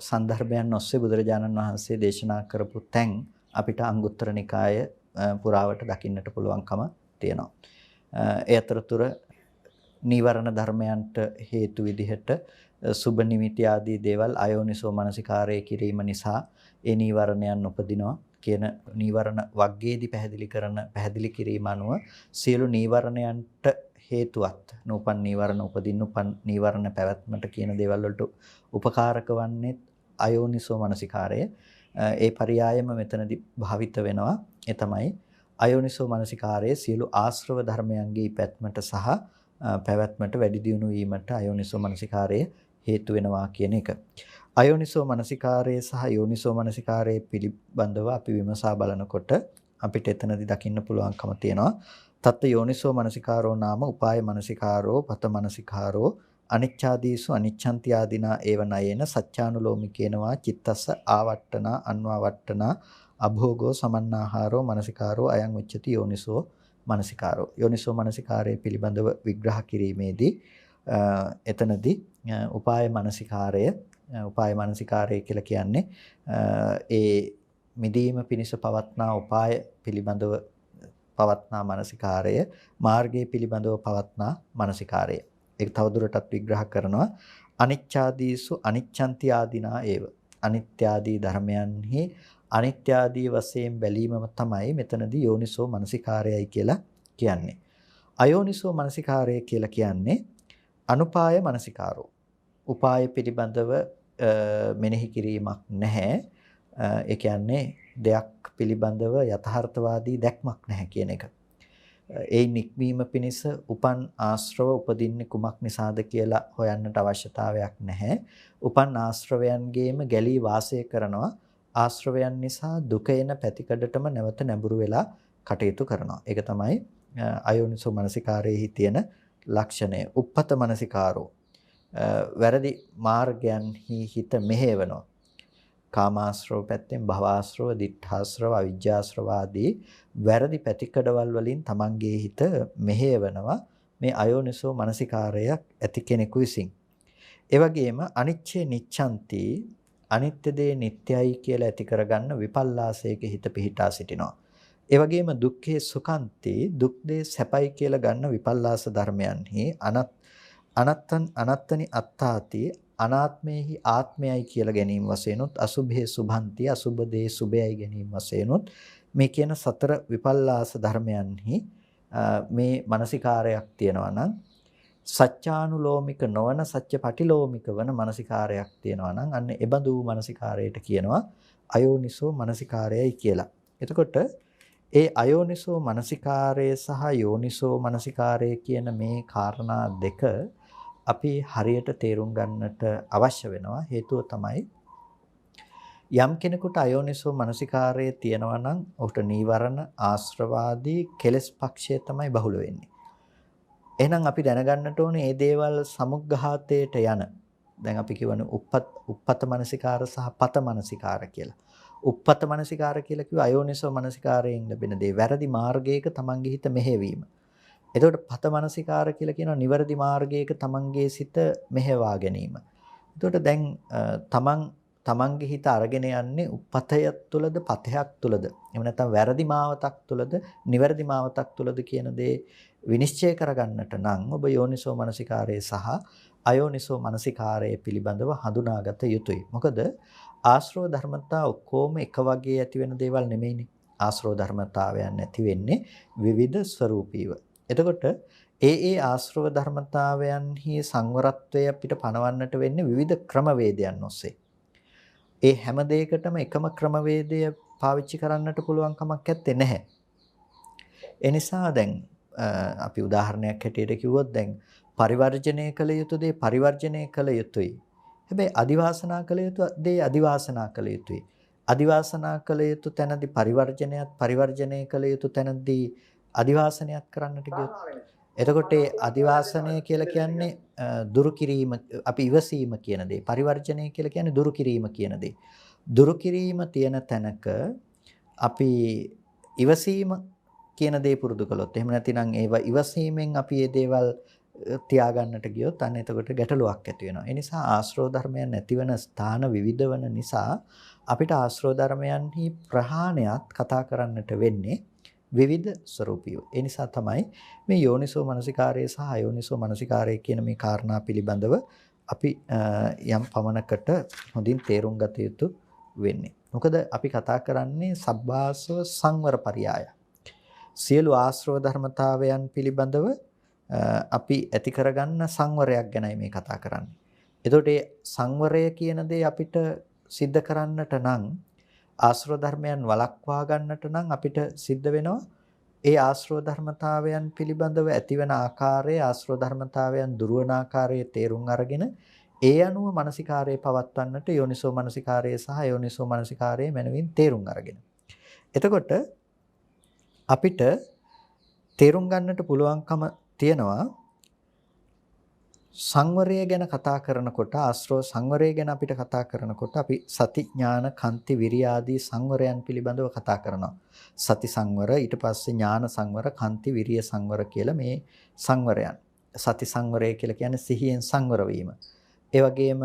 සන්දර්භයන් ඔස්සේ බුදුරජාණන් වහන්සේ දේශනා කරපු තැන් අපිට අංගුත්තර නිකාය පුරාවට දකින්නට පුළුවන්කම තියෙනවා. ඒ අතරතුර නීවරණ ධර්මයන්ට හේතු විදිහට සුබ නිමිති ආදී දේවල් අයෝනිසෝ මනසිකාරය කිරීම නිසා ඒ නීවරණයන් උපදිනවා කියන නීවරණ වග්ගයේදී පැහැදිලි කිරීම අනුව සියලු නීවරණයන්ට හේතුවත් නූපන් නීවරණ උපදින්න උපන් නීවරණ පැවැත්මට කියන දේවල් වලට උපකාරක වන්නේ අයෝනිසෝ මනසිකාරය. ඒ පරයයම මෙතනදී භාවිත වෙනවා. ඒ තමයි අයෝනිසෝ මනසිකාරයේ සියලු ආශ්‍රව ධර්මයන්ගේ පැවැත්මට සහ පැවැත්මට වැඩි දියුණු වීමට අයෝනිසෝ මනසිකාරය හේතු වෙනවා කියන එක. අයෝනිසෝ මනසිකාරය සහ යෝනිසෝ මනසිකාරය පිළිබඳව අපි විමසා බලනකොට අපිට එතනදී දකින්න පුළුවන්කම තියෙනවා. තත්ත යෝනිසෝ මනසිකාරෝ නාම උපාය මනසිකාරෝ පත මනසිකාරෝ අනිච්ඡාදීසු අනිච්ඡන්ති ආදිනා ඒව නයේන සත්‍යානුලෝමිකේනවා චිත්තස්ස ආවට්ටනා අන්වාවට්ටනා අභෝගෝ සමන්නාහාරෝ මනසිකාරෝ අයං උච්චති යෝනිසෝ මනසිකාරෝ. යෝනිසෝ මනසිකාරය පිළිබඳව විග්‍රහ කිරීමේදී එතනදී උපාය මනසිකාරය කියලා කියන්නේ ඒ මිදීම පිණිස පවත්නා උපාය පිළිබඳව පවත්නා මානසිකාරය, මාර්ගයේ පිළිබඳව පවත්නා මානසිකාරය. ඒක තවදුරටත් විග්‍රහ කරනවා. අනිච්ඡාදීසු අනිච්ඡන්ති ආදීනා ඒව. අනිත්‍ය ආදී ධර්මයන්හි අනිත්‍ය ආදී වශයෙන් බැලීමම තමයි මෙතනදී යෝනිසෝ මනසිකාරයයි කියලා කියන්නේ. අයෝනිසෝ මනසිකාරය කියලා කියන්නේ අනුපාය මනසිකාරෝ. උපාය පිළිබඳව මෙනෙහි කිරීමක් නැහැ. ඒ කියන්නේ දෙයක් පිළිබඳව යථාර්ථවාදී දැක්මක් නැහැ කියන එක. ඒ නික්මීම පිණිස උපන් ආශ්‍රව උපදින්නේ කුමක් නිසාද කියලා හොයන්නට අවශ්‍යතාවයක් නැහැ. උපන් ආශ්‍රවයන්ගේම ගැලී වාසය කරනවා. ආශ්‍රවයන් නිසා දුක එන පැතිකඩටම නැවත නැඹුරු වෙලා කටයුතු කරනවා. ඒක තමයි අයෝනිසෝ මනසිකාරයේ තියෙන ලක්ෂණය. උප්පත මනසිකාරෝ. වැරදි මාර්ගයන්හි හිත මෙහෙවනවා. කාමාශ්‍රව පැත්තෙන් භවආශ්‍රව, දිඨාශ්‍රව, අවිජ්ජාශ්‍රව ආදී වැරදි පැතිකඩවල් වලින් තමන්ගේ හිත මෙහෙවනවා. මේ අයෝනිසෝ මනසිකාරයක් ඇති කෙනෙකු විසින්. ඒ වගේම අනිච්චේ නිච්ඡන්ති, අනිත්‍ය දේ නිට්ටයයි කියලා ඇති කරගන්න විපල්ලාසයක හිත පිහිටා සිටිනවා. ඒ වගේම දුක්ඛේ සුඛන්ති, දුක් දේ සැපයි කියලා ගන්න විපල්ලාස ධර්මයන්හි අනත්තනි අත්තාති, අනාත්මේහි ආත්මයයි කියලා ගැනීම වශයෙන්ුත්, අසුභේ සුභන්ති, අසුභ දේ සුභයයි ගැනීම වශයෙන්ුත් මේ කියන සතර විපල්ලාස ධර්මයන්හි මේ මානසිකාරයක් තියෙනවා නම්, සත්‍යානුලෝමික නොවන සත්‍ය පටිලෝමික වන මානසිකාරයක් තියෙනවා නම් අන්න එබඳු මානසිකාරයට කියනවා අයෝනිසෝ මානසිකාරයයි කියලා. එතකොට ඒ අයෝනිසෝ මානසිකාරය සහ යෝනිසෝ මානසිකාරය කියන මේ කාරණා දෙක අපි හරියට තේරුම් ගන්නට අවශ්‍ය වෙනවා. හේතුව තමයි යම් කෙනෙකුට අයෝනිසෝ මානසිකාරය තියෙනවා නම් ඔහුට නීවරණ ආශ්‍රවාදී කෙලෙස් පක්ෂය තමයි බහුල වෙන්නේ. එහෙනම් අපි දැනගන්නට ඕනේ මේ දේවල් සමුග්ඝාතයට යන. දැන් අපි කියවනේ උප්පත මානසිකාර සහ පත මානසිකාර කියලා. උප්පත මානසිකාර කියලා කිව්ව අයෝනිසෝ මානසිකාරයෙන් ලැබෙන දේ වැරදි මාර්ගයක තමන්ගේ හිත මෙහෙවීම. එතකොට පත මානසිකාර කියලා කියනවා නිවැරදි මාර්ගයක තමන්ගේ සිත මෙහෙවා ගැනීම. එතකොට දැන් තමන්ගේ හිත අරගෙන යන්නේ උපතයක් තුලද පතයක් තුලද? එහෙම නැත්නම් වැරදි මාවතක් තුලද නිවැරදි මාවතක් තුලද කියන දේ විනිශ්චය කරගන්නට නම් ඔබ යෝනිසෝ මනසිකාරයේ සහ අයෝනිසෝ මනසිකාරයේ පිළිබඳව හඳුනාගත යුතුයි. මොකද ආශ්‍රව ධර්මතා ඔක්කොම එක වගේ ඇති වෙන දේවල් නෙමෙයිනේ. ආශ්‍රව ධර්මතාවයන් ඇති වෙන්නේ විවිධ ස්වરૂපීව. එතකොට ඒ ආශ්‍රව ධර්මතාවයන්හි සංවරත්වය අපිට පනවන්නට වෙන්නේ විවිධ ක්‍රමවේදයන් ඔස්සේ. ඒ හැම දෙයකටම එකම ක්‍රමවේදය පාවිච්චි කරන්නට පුළුවන් කමක් නැත්තේ නැහැ. ඒ නිසා දැන් අපි උදාහරණයක් හැටියට කිව්වොත් දැන් පරිවර්ජණය කළ යුතු දේ පරිවර්ජණය කළ යුතුයි. හැබැයි අදිවාසනා කළ යුතු දේ අදිවාසනා කළ යුතුයි. අදිවාසනා කළ යුතු තැනදී පරිවර්ජණය කළ යුතු තැනදී අදිවාසනයක් කරන්නට ගියොත් එතකොට ඒ අදිවාසනය කියලා කියන්නේ දුරු කිරීම, අපි ඉවසීම කියන දේ. පරිවර්ජණය කියලා කියන්නේ දුරු කිරීම කියන දේ. දුරු කිරීම තියෙන තැනක අපි ඉවසීම කියන දේ පුරුදු කළොත්, එහෙම නැතිනම් ඒව ඉවසීමෙන් අපි මේ දේවල් තියාගන්නට ගියොත් අන්න එතකොට ගැටලුවක් ඇති වෙනවා. ඒ නිසා ආශ්‍රව ධර්මයන් නැතිවන ස්ථාන විවිධ වන නිසා අපිට ආශ්‍රව ධර්මයන්හි ප්‍රහාණයත් කතා කරන්නට වෙන්නේ විවිධ ස්වરૂපීය. ඒ නිසා තමයි මේ යෝනිසෝ මනසිකාරය සහ අයෝනිසෝ මනසිකාරය කියන මේ කාරණා පිළිබඳව අපි යම් පමණකට හොඳින් තේරුම් ගත යුතු වෙන්නේ. මොකද අපි කතා කරන්නේ සබ්බාසව සංවර පරියාය. සියලු ආශ්‍රව ධර්මතාවයන් පිළිබඳව අපි ඇති කරගන්න සංවරයක් ගැනයි මේ කතා කරන්නේ. එතකොට මේ සංවරය කියන දේ අපිට सिद्ध කරන්නට නම් ආශ්‍රව ධර්මයන් වළක්වා ගන්නට නම් අපිට සිද්ධ වෙනවා ඒ ආශ්‍රව ධර්මතාවයන් පිළිබඳව ඇතිවන ආකාරයේ ආශ්‍රව ධර්මතාවයන් දුරවන ආකාරයේ තේරුම් අරගෙන ඒ අනුව මානසිකාරයේ පවත්වන්නට යෝනිසෝ මානසිකාරයේ සහ යෝනිසෝ මානසිකාරයේ මනවින් තේරුම් අරගෙන. එතකොට අපිට තේරුම් ගන්නට පුළුවන්කම තියෙනවා සංවරය ගැන කතා කරනකොට, ආශ්‍රව සංවරය ගැන අපිට කතා කරනකොට අපි සති ඥාන කන්ති විරිය ආදී සංවරයන් පිළිබඳව කතා කරනවා. සති සංවර, ඊට පස්සේ ඥාන සංවර, කන්ති විරිය සංවර කියලා මේ සංවරයන්. සති සංවරය කියලා කියන්නේ සිහියෙන් සංවර වීම. ඒ වගේම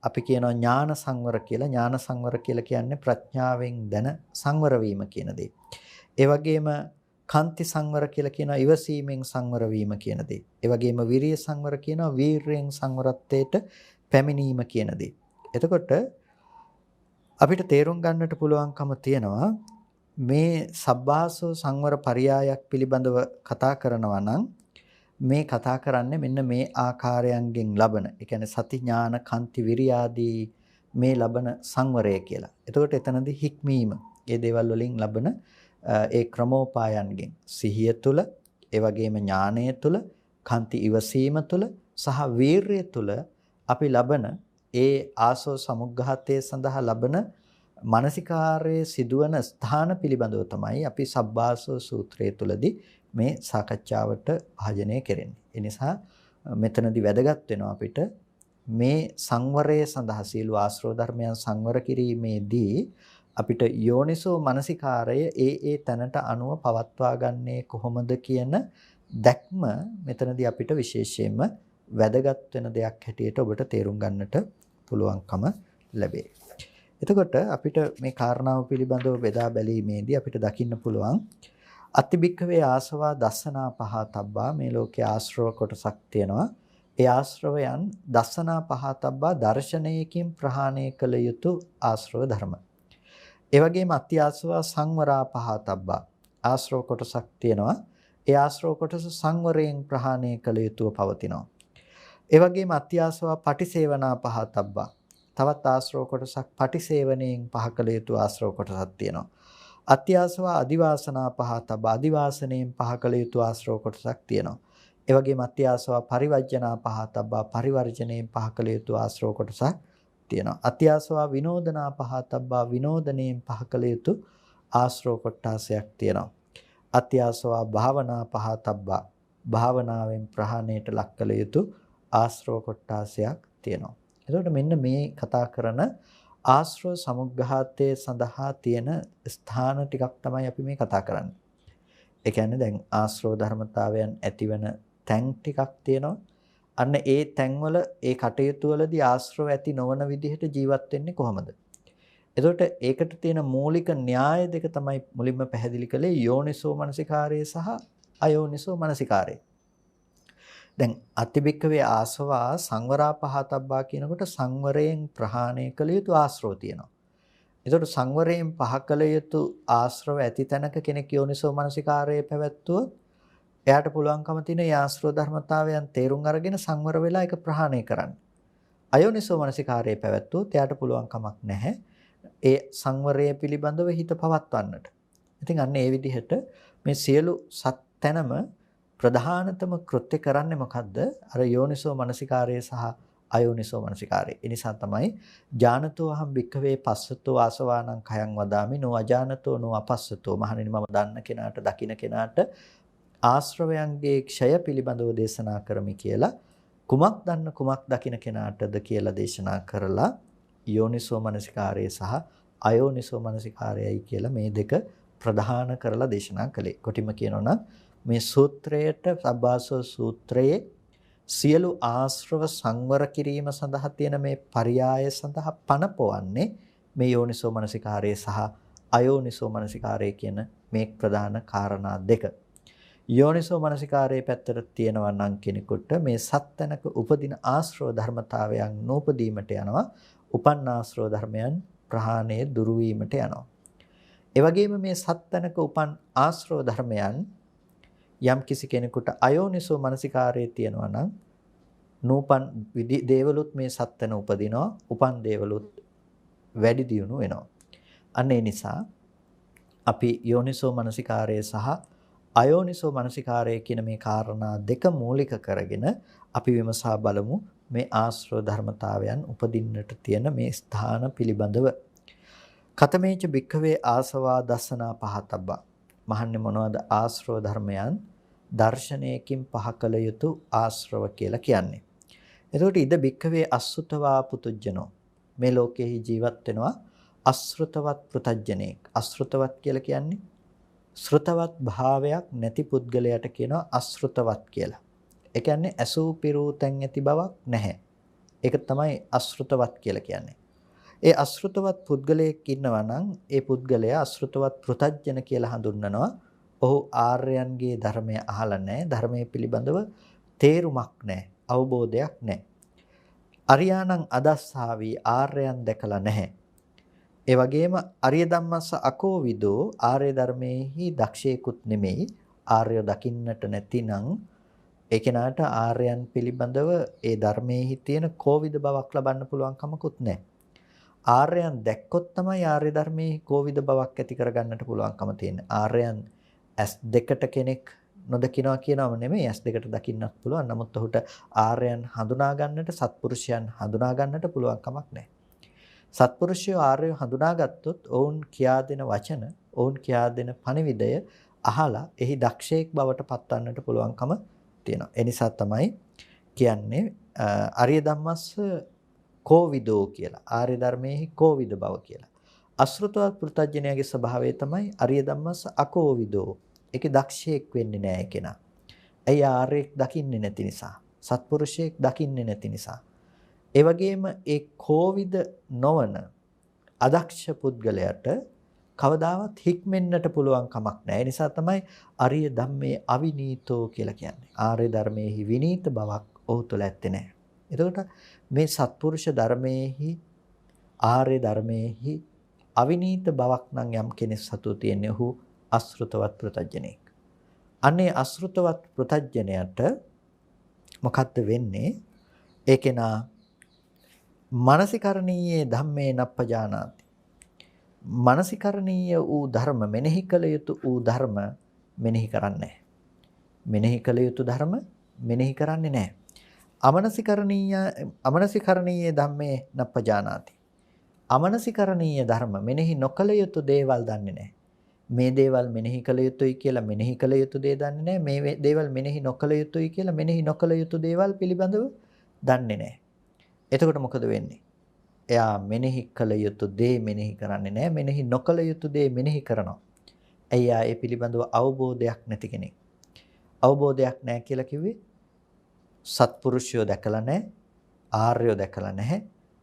අපි කියනවා ඥාන සංවර කියලා. ඥාන සංවර කියලා කියන්නේ ප්‍රඥාවෙන් දැන සංවර වීම කියන දේ. ඒ වගේම කාන්ති සංවර කියලා කියනවා ඉවසීමෙන් සංවර වීම කියන දේ. ඒ වගේම විරිය සංවර කියනවා වීරයෙන් සංවරත්වයට පැමිණීම කියන දේ. එතකොට අපිට තේරුම් ගන්නට පුළුවන්කම තියෙනවා මේ සබ්බාසෝ සංවර පරයයක් පිළිබඳව කතා කරනවා නම් මේ කතා කරන්නේ මෙන්න මේ ආකාරයන්ගෙන් ලබන. ඒ කියන්නේ සති ඥාන කාන්ති විරිය ආදී මේ ලබන සංවරය කියලා. එතකොට එතනදී හික්මීම ඒ දේවල් වලින් ලබන ඒ ක්‍රමෝපායන්ගෙන් සිහිය තුල ඒ වගේම ඥානය තුල කාන්ති ඉවසීම තුල සහ වීරිය තුල අපි ලබන ඒ ආසෝ සමුග්ඝාතයේ සඳහා ලබන මානසිකාර්යයේ සිදුවන ස්ථාන පිළිබඳව තමයි අපි සබ්බාසෝ සූත්‍රයේ තුලදී මේ සාකච්ඡාවට භාජනය කෙරෙන්නේ. ඒ නිසා මෙතනදී වැදගත් වෙනවා අපිට මේ සංවරය සඳහා සීල ආශ්‍රව ධර්මයන් සංවර කිරීමේදී අපිට යෝනිසෝ මනසිකාරය ඒ තැනට අනුව පවත්වා ගන්නේ කොහොමද කියන දැක්ම මෙතනදී අපිට විශේෂයෙන්ම වැදගත් වෙන දෙයක් හැටියට ඔබට තේරුම් ගන්නට පුළුවන්කම ලැබේ. එතකොට අපිට මේ කාරණාව පිළිබඳව බෙදා බැලීමේදී අපිට දකින්න පුළුවන් අතිබික්කවේ ආසවා දස්සනා පහතබ්බා මේ ලෝකයේ ආශ්‍රව කොටසක් තියෙනවා. ඒ ආශ්‍රවයන් දස්සනා පහතබ්බා දර්ශනයකින් ප්‍රහාණය කළ යුතු ආශ්‍රව ධර්ම. ඒ වගේම අත්‍යාසවා සංවරා පහතබ්බා ආශ්‍රව කොටසක් තියෙනවා. ඒ ආශ්‍රව කොටස සංවරයෙන් ප්‍රහාණය කළ යුතුව පවතිනවා. ඒ වගේම අත්‍යාසවා පටිසේවනා පහතබ්බා තවත් ආශ්‍රව කොටසක් පටිසේවණයෙන් පහ කළ යුතු ආශ්‍රව කොටසක් තියෙනවා. අත්‍යාසවා අදිවාසනා පහතබ්බා අදිවාසණයෙන් පහ කළ යුතු ආශ්‍රව කොටසක් තියෙනවා. ඒ වගේම අත්‍යාසවා පරිවර්ජනා පහතබ්බා පරිවර්ජණයෙන් පහ කළ යුතු ආශ්‍රව කොටසක් තියෙනවා. අත්‍යාසවා විනෝදනා පහතබ්බා විනෝදණයෙන් පහ කළ යුතු ආශ්‍රව කොටසක් තියෙනවා. අත්‍යාසවා භාවනා පහතබ්බා භාවනාවෙන් ප්‍රහාණයට ලක් කළ යුතු ආශ්‍රව කොටසක් තියෙනවා. එතකොට මෙන්න මේ කතා කරන ආශ්‍රව සමුග්ඝාතයේ සඳහා තියෙන ස්ථාන ටිකක් තමයි අපි මේ කතා කරන්නේ. ඒ කියන්නේ දැන් ආශ්‍රව ධර්මතාවයන් ඇතිවන තැන් ටිකක් තියෙනවා. අන්න ඒ තැන්වල ඒ කටයුතු වලදී ආශ්‍රව ඇති නොවන විදිහට ජීවත් වෙන්නේ කොහොමද? එතකොට ඒකට තියෙන මූලික න්‍යාය දෙක තමයි මුලින්ම පැහැදිලි කළේ යෝනිසෝ මනසිකාරය සහ අයෝනිසෝ මනසිකාරය. දැන් අතිබික්කවේ ආසවා සංවරා පහතබ්බා කියනකොට සංවරයෙන් ප්‍රහාණය කළ යුතු ආශ්‍රව තියෙනවා. ඒතකොට සංවරයෙන් පහ කළ යුතු ආශ්‍රව ඇති තැනක කෙනෙක් යෝනිසෝ මනසිකාරයේ පැවැත්වුවොත් එයාට පුළුවන්කම තියෙන ඒ ආශ්‍රව ධර්මතාවයන් තේරුම් අරගෙන සංවර වෙලා ඒක ප්‍රහාණය කරන්න. අයෝනිසෝ මනසිකාරයේ පැවැත්වුවොත් එයාට පුළුවන් කමක් නැහැ ඒ සංවරය පිළිබඳව හිත පවත්වන්නට. ඉතින් අන්න ඒ විදිහට මේ සියලු සත්‍තනම ප්‍රධානතම කෘත්‍ය කරන්නේ මොකද්ද? අර යෝනිසෝ මනසිකාරය සහ අයෝනිසෝ මනසිකාරය. ඒ නිසා තමයි ඥානතෝ අහම් භික්ඛවේ පස්සතෝ ආසවානං khයං වදාමි නෝ අජානතෝ නෝ අපස්සතෝ. මහණෙනි මම දන්න කෙනාට දකින්න කෙනාට ආශ්‍රවයන්ගේ ක්ෂය පිළිබඳව දේශනා කරමි කියලා කුමක් දන්න කුමක් දකින්න කෙනාටද කියලා දේශනා කරලා යෝනිසෝ මනසිකාරය සහ අයෝනිසෝ මනසිකාරයයි කියලා මේ දෙක ප්‍රධාන කරලා දේශනා කළේ. කොටිම කියනවා නම් මේ සූත්‍රයට සබ්බාසෝ සූත්‍රයේ සියලු ආශ්‍රව සංවර කිරීම සඳහා තියෙන මේ පරයාය සඳහා පනපවන්නේ මේ යෝනිසෝ මනසිකාරය සහ අයෝනිසෝ මනසිකාරය කියන මේ ප්‍රධාන කාරණා දෙක. යෝනිසෝ මනසිකාරයේ පැත්තට තියෙනවා නම් කෙනෙකුට මේ සත්‍යනක උපදින ආශ්‍රව ධර්මතාවයන් නූපදීමට යනවා. උපන් ආශ්‍රව ධර්මයන් ප්‍රහාණය දුරු වීමට යනවා. ඒ වගේම මේ සත්‍යනක උපන් ආශ්‍රව ධර්මයන් යම් කිසි කෙනෙකුට අයෝනිසෝ මනසිකාරයේ තියෙනවා නම් නූපන් දේවලුත් මේ සත්‍යන උපදිනවා. උපන් දේවලුත් වැඩි දියුණු වෙනවා. අන්න ඒ නිසා අපි යෝනිසෝ මනසිකාරය සහ අයෝනිසෝ මනසිකාරය කියන මේ කාරණා දෙක මූලික කරගෙන අපි විමසා බලමු මේ ආශ්‍රව ධර්මතාවයන් උපදින්නට තියෙන මේ ස්ථාන පිළිබඳව. කතමේච භික්ඛවේ ආසවා දස්සනා පහතබ්බා. මහන්නේ මොනවද ආශ්‍රව ධර්මයන් දර්ශනයකින් පහ කළ යුතු ආශ්‍රව කියලා කියන්නේ. එතකොට ඉද භික්ඛවේ අසුතවා පුතුජනෝ. මේ ලෝකයේ ජීවත් වෙනවා අසෘතවත් පුතජනෙක්. අසෘතවත් කියලා කියන්නේ ශ්‍රුතවත් භාවයක් නැති පුද්ගලයාට කියනවා අසෘතවත් කියලා. ඒ කියන්නේ ඇසූ පිරූ තැන් ඇති බවක් නැහැ. ඒක තමයි අශෘතවත් කියලා කියන්නේ. ඒ අශෘතවත් පුද්ගලයෙක් ඉන්නවා නම් ඒ පුද්ගලයා අශෘතවත් පෘතජ්ජන කියලා හඳුන්වනවා. ඔහු ආර්යයන්ගේ ධර්මය අහලා නැහැ. ධර්මයේ පිළිබඳව තේරුමක් නැහැ. අවබෝධයක් නැහැ. අරියාණං අදස්සාවි ආර්යයන් දැකලා නැහැ. ඒ වගේම අරිය ධම්මස්ස අකෝවිදෝ ආර්ය ධර්මයේහි දක්ෂයෙකුත් නෙමෙයි. ආර්ය දකින්නට නැතිනම් ඒ කෙනාට ආර්යයන් පිළිබඳව ඒ ධර්මයේහි තියෙන කෝවිද බවක් ලබන්න පුළුවන් කමකුත් නැහැ. ආර්යයන් දැක්කොත් තමයි ආර්ය ධර්මයේ කෝවිද බවක් ඇති කරගන්නට පුළුවන්කම තියෙන්නේ. ආර්යයන් S2ට කෙනෙක් නොදකින්නවා කියනවම නෙමෙයි S2ට දකින්නත් පුළුවන්. නමුත් ඔහුට ආර්යයන් හඳුනා ගන්නට සත්පුරුෂයන් හඳුනා ගන්නට පුළුවන් කමක් නැහැ. සත්පුරුෂයෝ ආර්යව හඳුනාගත්තොත් ඔවුන් කියා දෙන වචන, ඔවුන් කියා දෙන පණිවිඩය අහලා එහි දක්ෂයෙක් බවට පත්වන්නට පුළුවන්කම තියෙනවා. ඒ නිසා තමයි කියන්නේ අරිය ධම්මස්ස කෝවිදෝ කියලා. ආර්ය ධර්මයේහි කෝවිද බව කියලා. අශෘතවත් පෘථජ්ජනයාගේ ස්වභාවය තමයි අරිය ධම්මස්ස අකෝවිදෝ. ඒකේ දක්ෂයෙක් වෙන්නේ නැහැ කෙනා. ඇයි ආර්යෙක් දකින්නේ නැති නිසා. සත්පුරුෂයෙක් දකින්නේ නැති නිසා. ඒ වගේම ඒ කෝවිද නොවන අදක්ෂ පුද්ගලයාට කවදාවත් හික්මෙන්නට පුළුවන් කමක් නැහැ. ඒ නිසා තමයි අරිය ධම්මේ අවිනීතෝ කියලා කියන්නේ. ආර්ය ධර්මයේහි විනීත බවක් ඔහු තුළ ඇත්තේ නැහැ. එතකොට මේ සත්පුරුෂ ධර්මයේහි ආර්ය ධර්මයේහි අවිනීත බවක් නම් යම් කෙනෙක් සතු තියෙන්නේ ඔහු අශෘතවත් පෘතජ්ජනෙක්. අනේ අශෘතවත් පෘතජ්ජනයට මොකද්ද වෙන්නේ? ඒකේනා මානසිකරණීයේ ධම්මේ නප්පජානාති. මානසිකරණීය වූ ධර්ම මෙනෙහි කළ යුතු වූ ධර්ම මෙනෙහි කරන්නේ නැහැ. මෙනෙහි කළ යුතු ධර්ම මෙනෙහි කරන්නේ නැහැ. අමනසිකරණීය ධම්මේ නප්පජානාති. අමනසිකරණීය ධර්ම මෙනෙහි නොකළ යුතු දේවල් දන්නේ නැහැ. මේ දේවල් මෙනෙහි කළ යුතුයි කියලා මෙනෙහි කළ යුතු දේ දන්නේ නැහැ. මේ දේවල් මෙනෙහි නොකළ යුතුයි කියලා මෙනෙහි නොකළ යුතු දේවල් පිළිබඳව දන්නේ නැහැ. එතකොට මොකද වෙන්නේ? එයා මෙනෙහි කළ යුතු දේ මෙනෙහි කරන්නේ නැහැ. මෙනෙහි නොකළ යුතු දේ මෙනෙහි කරනවා. එයා ඒ පිළිබඳව අවබෝධයක් නැති කෙනෙක්. අවබෝධයක් නැහැ කියලා කිව්වේ සත්පුරුෂයෝ දැකලා නැහැ. ආර්යෝ දැකලා නැහැ.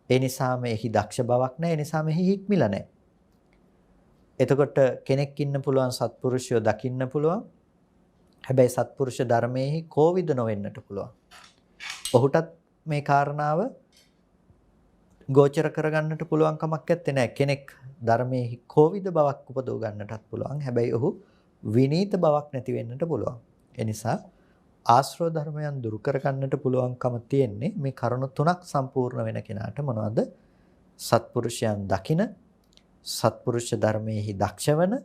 ඒ නිසාම එහි දක්ෂ බවක් නැහැ. ඒ නිසාම එහි හික්මිලා නැහැ. එතකොට කෙනෙක් ඉන්න පුළුවන් සත්පුරුෂයෝ දකින්න පුළුවන්. හැබැයි සත්පුරුෂ ධර්මයේහි කෝවිද නොවෙන්නට පුළුවන්. ඔහුටත් මේ කාරණාව ගෝචර කරගන්නට පුළුවන් කමක් නැත්තේ නෑ. කෙනෙක් ධර්මයේහි කෝවිද බවක් උපදව ගන්නටත් පුළුවන්. හැබැයි ඔහු විනීත බවක් නැති වෙන්නට පුළුවන්. ඒ නිසා ආශ්‍රව ධර්මයන් දුරු කරගන්නට පුළුවන්කම තියෙන්නේ මේ කරුණු තුනක් සම්පූර්ණ වෙන කෙනාට. මොනවද? සත්පුරුෂයන් දකින, සත්පුරුෂ ධර්මයේහි දක්ෂවන,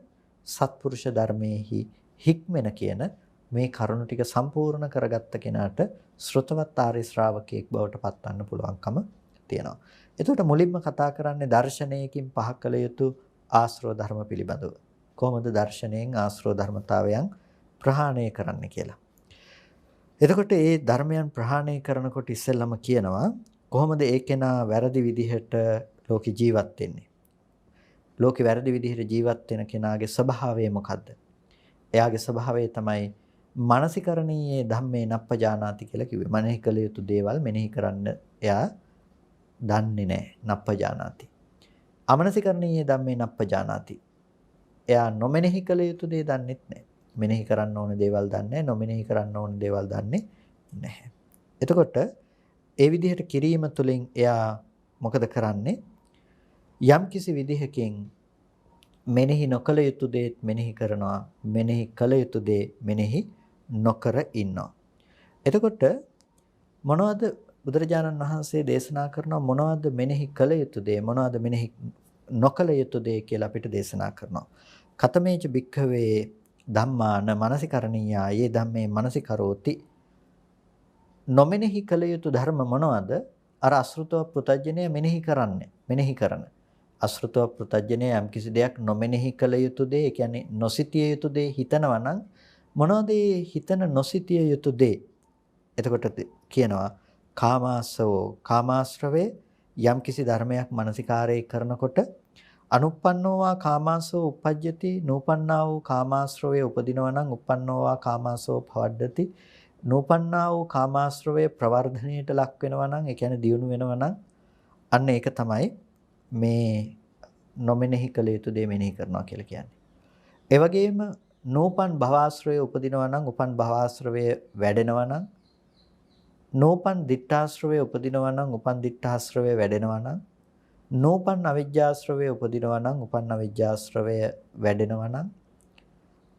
සත්පුරුෂ ධර්මයේහි හික්මෙන කියන මේ කරුණු ටික සම්පූර්ණ කරගත්ත කෙනාට ශ්‍රොතවත් ආර්ය ශ්‍රාවකයෙක් බවට පත්වන්න පුළුවන්කම තියෙනවා. එතකොට මුලින්ම කතා කරන්නේ දර්ශනයකින් පහ කළ යුතු ආශ්‍රව ධර්ම පිළිබඳව. කොහොමද දර්ශනයෙන් ආශ්‍රව ධර්මතාවයන් ප්‍රහාණය කරන්න කියලා. එතකොට මේ ධර්මයන් ප්‍රහාණය කරනකොට ඉස්සෙල්ලම කියනවා කොහොමද ඒ කෙනා වැරදි විදිහට ලෝකේ ජීවත් වෙන්නේ. ලෝකේ වැරදි විදිහට ජීවත් වෙන කෙනාගේ ස්වභාවය මොකද්ද? එයාගේ ස්වභාවය තමයි මානසිකරණීයේ ධම්මේ නප්පජානාති කියලා කිව්වේ. මනෙහි කළ යුතු දේවල් මෙනෙහි කරන්න එයා දන්නේ නැහැ. නප්පජානාති. අමනසිකරණීයේ ධම්මේ නප්පජානාති. එයා නොමෙනෙහි කළ යුතු දේ දන්නෙත් නැහැ. මෙනෙහි කරන්න ඕන දේවල් දන්නේ නැහැ. නොමෙනෙහි කරන්න ඕන දේවල් දන්නේ නැහැ. එතකොට ඒ විදිහට කිරීම තුළින් එයා මොකද කරන්නේ? යම් කිසි විදිහකින් මෙනෙහි නොකළ යුතු දේ මෙනෙහි කරනවා. මෙනෙහි කළ යුතු දේ මෙනෙහි නොකර ඉන්නවා. එතකොට මොනවද බුදුරජාණන් වහන්සේ දේශනා කරනවා? මොනවද මෙනෙහි කළ යුතු දේ, මොනවද මෙනෙහි නොකළ යුතු දේ කියලා අපිට දේශනා කරනවා. කතමේච භික්ඛවේ ධම්මාන මනසිකරණීයා යේ ධම්මේ මනසිකරෝති. නොමෙනෙහි කළ යුතු ධර්ම මොනවද? අර අසෘතව පෘතජ්ජනය මෙනෙහි කරන්නේ. මෙනෙහි කරන අසෘතව පෘතජ්ජනය යම් කිසි දෙයක් නොමෙනෙහි කළ යුතු දේ, ඒ කියන්නේ නොසිතිය යුතු දේ හිතනවා නම් මොනවද හිතන නොසිතිය යුතු දේ? එතකොට කියනවා කාමාසෝ කාමාශ්‍රවේ යම් කිසි ධර්මයක් මානසිකාරය කරනකොට අනුප්පන්නෝවා කාමාසෝ උපජ්ජති නූපන්නා වූ කාමාශ්‍රවේ උපදිනවා නම් උප්පන්නෝවා කාමාසෝ භවද්දති නූපන්නා වූ කාමාශ්‍රවය ප්‍රවර්ධනයට ලක් වෙනවා නම් ඒ කියන්නේ දියුණු වෙනවා නම් අන්න ඒක තමයි මේ නොමෙනෙහි කළ යුතු දේ මෙනෙහි කරනවා කියලා කියන්නේ. ඒ වගේම නූපන් භවආශ්‍රවය උපදිනවා නම් උපන් භවආශ්‍රවය වැඩෙනවා නම් නූපන් දිට්ඨාශ්‍රවය උපදිනවා නම් උපන් දිට්ඨාශ්‍රවය වැඩෙනවා නම් නූපන් අවිජ්ජාශ්‍රවය උපදිනවා නම් උපන් අවිජ්ජාශ්‍රවය වැඩෙනවා නම්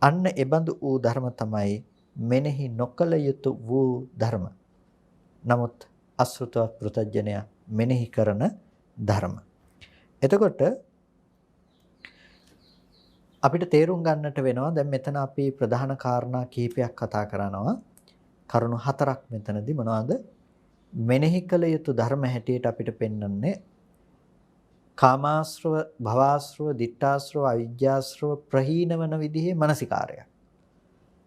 අන්න එබඳු වූ ධර්ම තමයි මෙනෙහි නොකළ යුතු වූ ධර්ම. නමුත් අසෘතවත් පෘතජ්ජනය මෙනෙහි කරන ධර්ම. එතකොට අපිට තේරුම් ගන්නට වෙනවා දැන් මෙතන අපි ප්‍රධාන කාරණා කිහිපයක් කතා කරනවා. කරුණු හතරක් මෙතනදී මොනවද? මෙනෙහි කළ යුතු ධර්ම හැටියට අපිට පෙන්වන්නේ කාමාශ්‍රව, භවආශ්‍රව, දිට්ඨාශ්‍රව, අවිජ්ජාශ්‍රව ප්‍රහීන වන විදිහේ මානසිකාරය.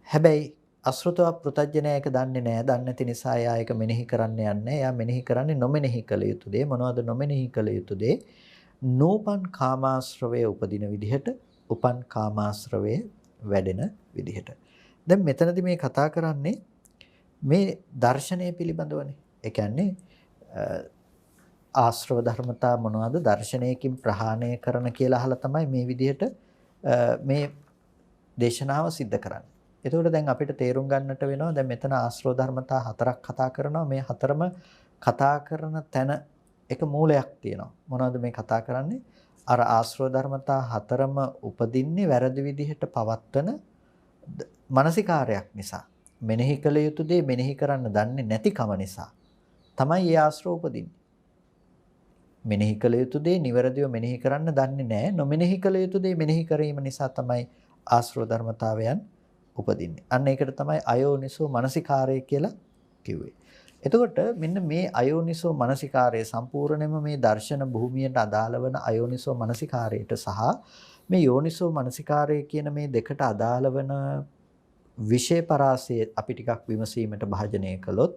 හැබැයි අසෘතව පෘතජ්ජනය එක දන්නේ නැහැ. දන්නේ නැති නිසා එයා ඒක මෙනෙහි කරන්න යන්නේ. එයා මෙනෙහි කරන්නේ නොමෙනෙහි කළ යුතු දේ. මොනවද නොමෙනෙහි කළ යුතු දේ? නූපන් කාමාශ්‍රවයේ උපදින විදිහට, උපන් කාමාශ්‍රවයේ වැඩෙන විදිහට. දැන් මෙතනදී මේ කතා කරන්නේ මේ දර්ශනය පිළිබඳවනේ. ඒ කියන්නේ ආශ්‍රව ධර්මතා මොනවද දර්ශනයකින් ප්‍රහාණය කරන කියලා අහලා තමයි මේ විදිහට මේ දේශනාව සිද්ධ කරන්නේ. එතකොට දැන් අපිට තේරුම් ගන්නට වෙනවා දැන් මෙතන ආශ්‍රව ධර්මතා හතරක් කතා කරනවා. මේ හතරම කතා කරන තැන එක මූලයක් තියෙනවා. මොනවද මේ කතා කරන්නේ? අර ආශ්‍රව ධර්මතා හතරම උපදින්නේ වැරදි විදිහට පවත්වන මානසිකාරයක් නිසා. මෙනෙහි කළ යුතු දේ මෙනෙහි කරන්න දන්නේ නැතිකම නිසා තමයි ඒ ආශ්‍රව උපදින්නේ. මෙනෙහි කළ යුතු දේ නිවැරදිව මෙනෙහි කරන්න දන්නේ නැහැ. නොමෙනෙහි කළ යුතු දේ මෙනෙහි කිරීම නිසා තමයි ආශ්‍රව ධර්මතාවයන් උපදින්නේ. අන්න ඒකට තමයි අයෝනිසෝ මනසිකාරය කියලා කිව්වේ. එතකොට මෙන්න මේ අයෝනිසෝ මනසිකාරය සම්පූර්ණයෙන්ම මේ දර්ශන භූමියට අදාළ වන අයෝනිසෝ මනසිකාරයට සහ මේ යෝනිසෝ මනසිකාරය කියන මේ දෙකට අදාළ වන විෂය පරාසය අපි ටිකක් විමසීමට භාජනය කළොත්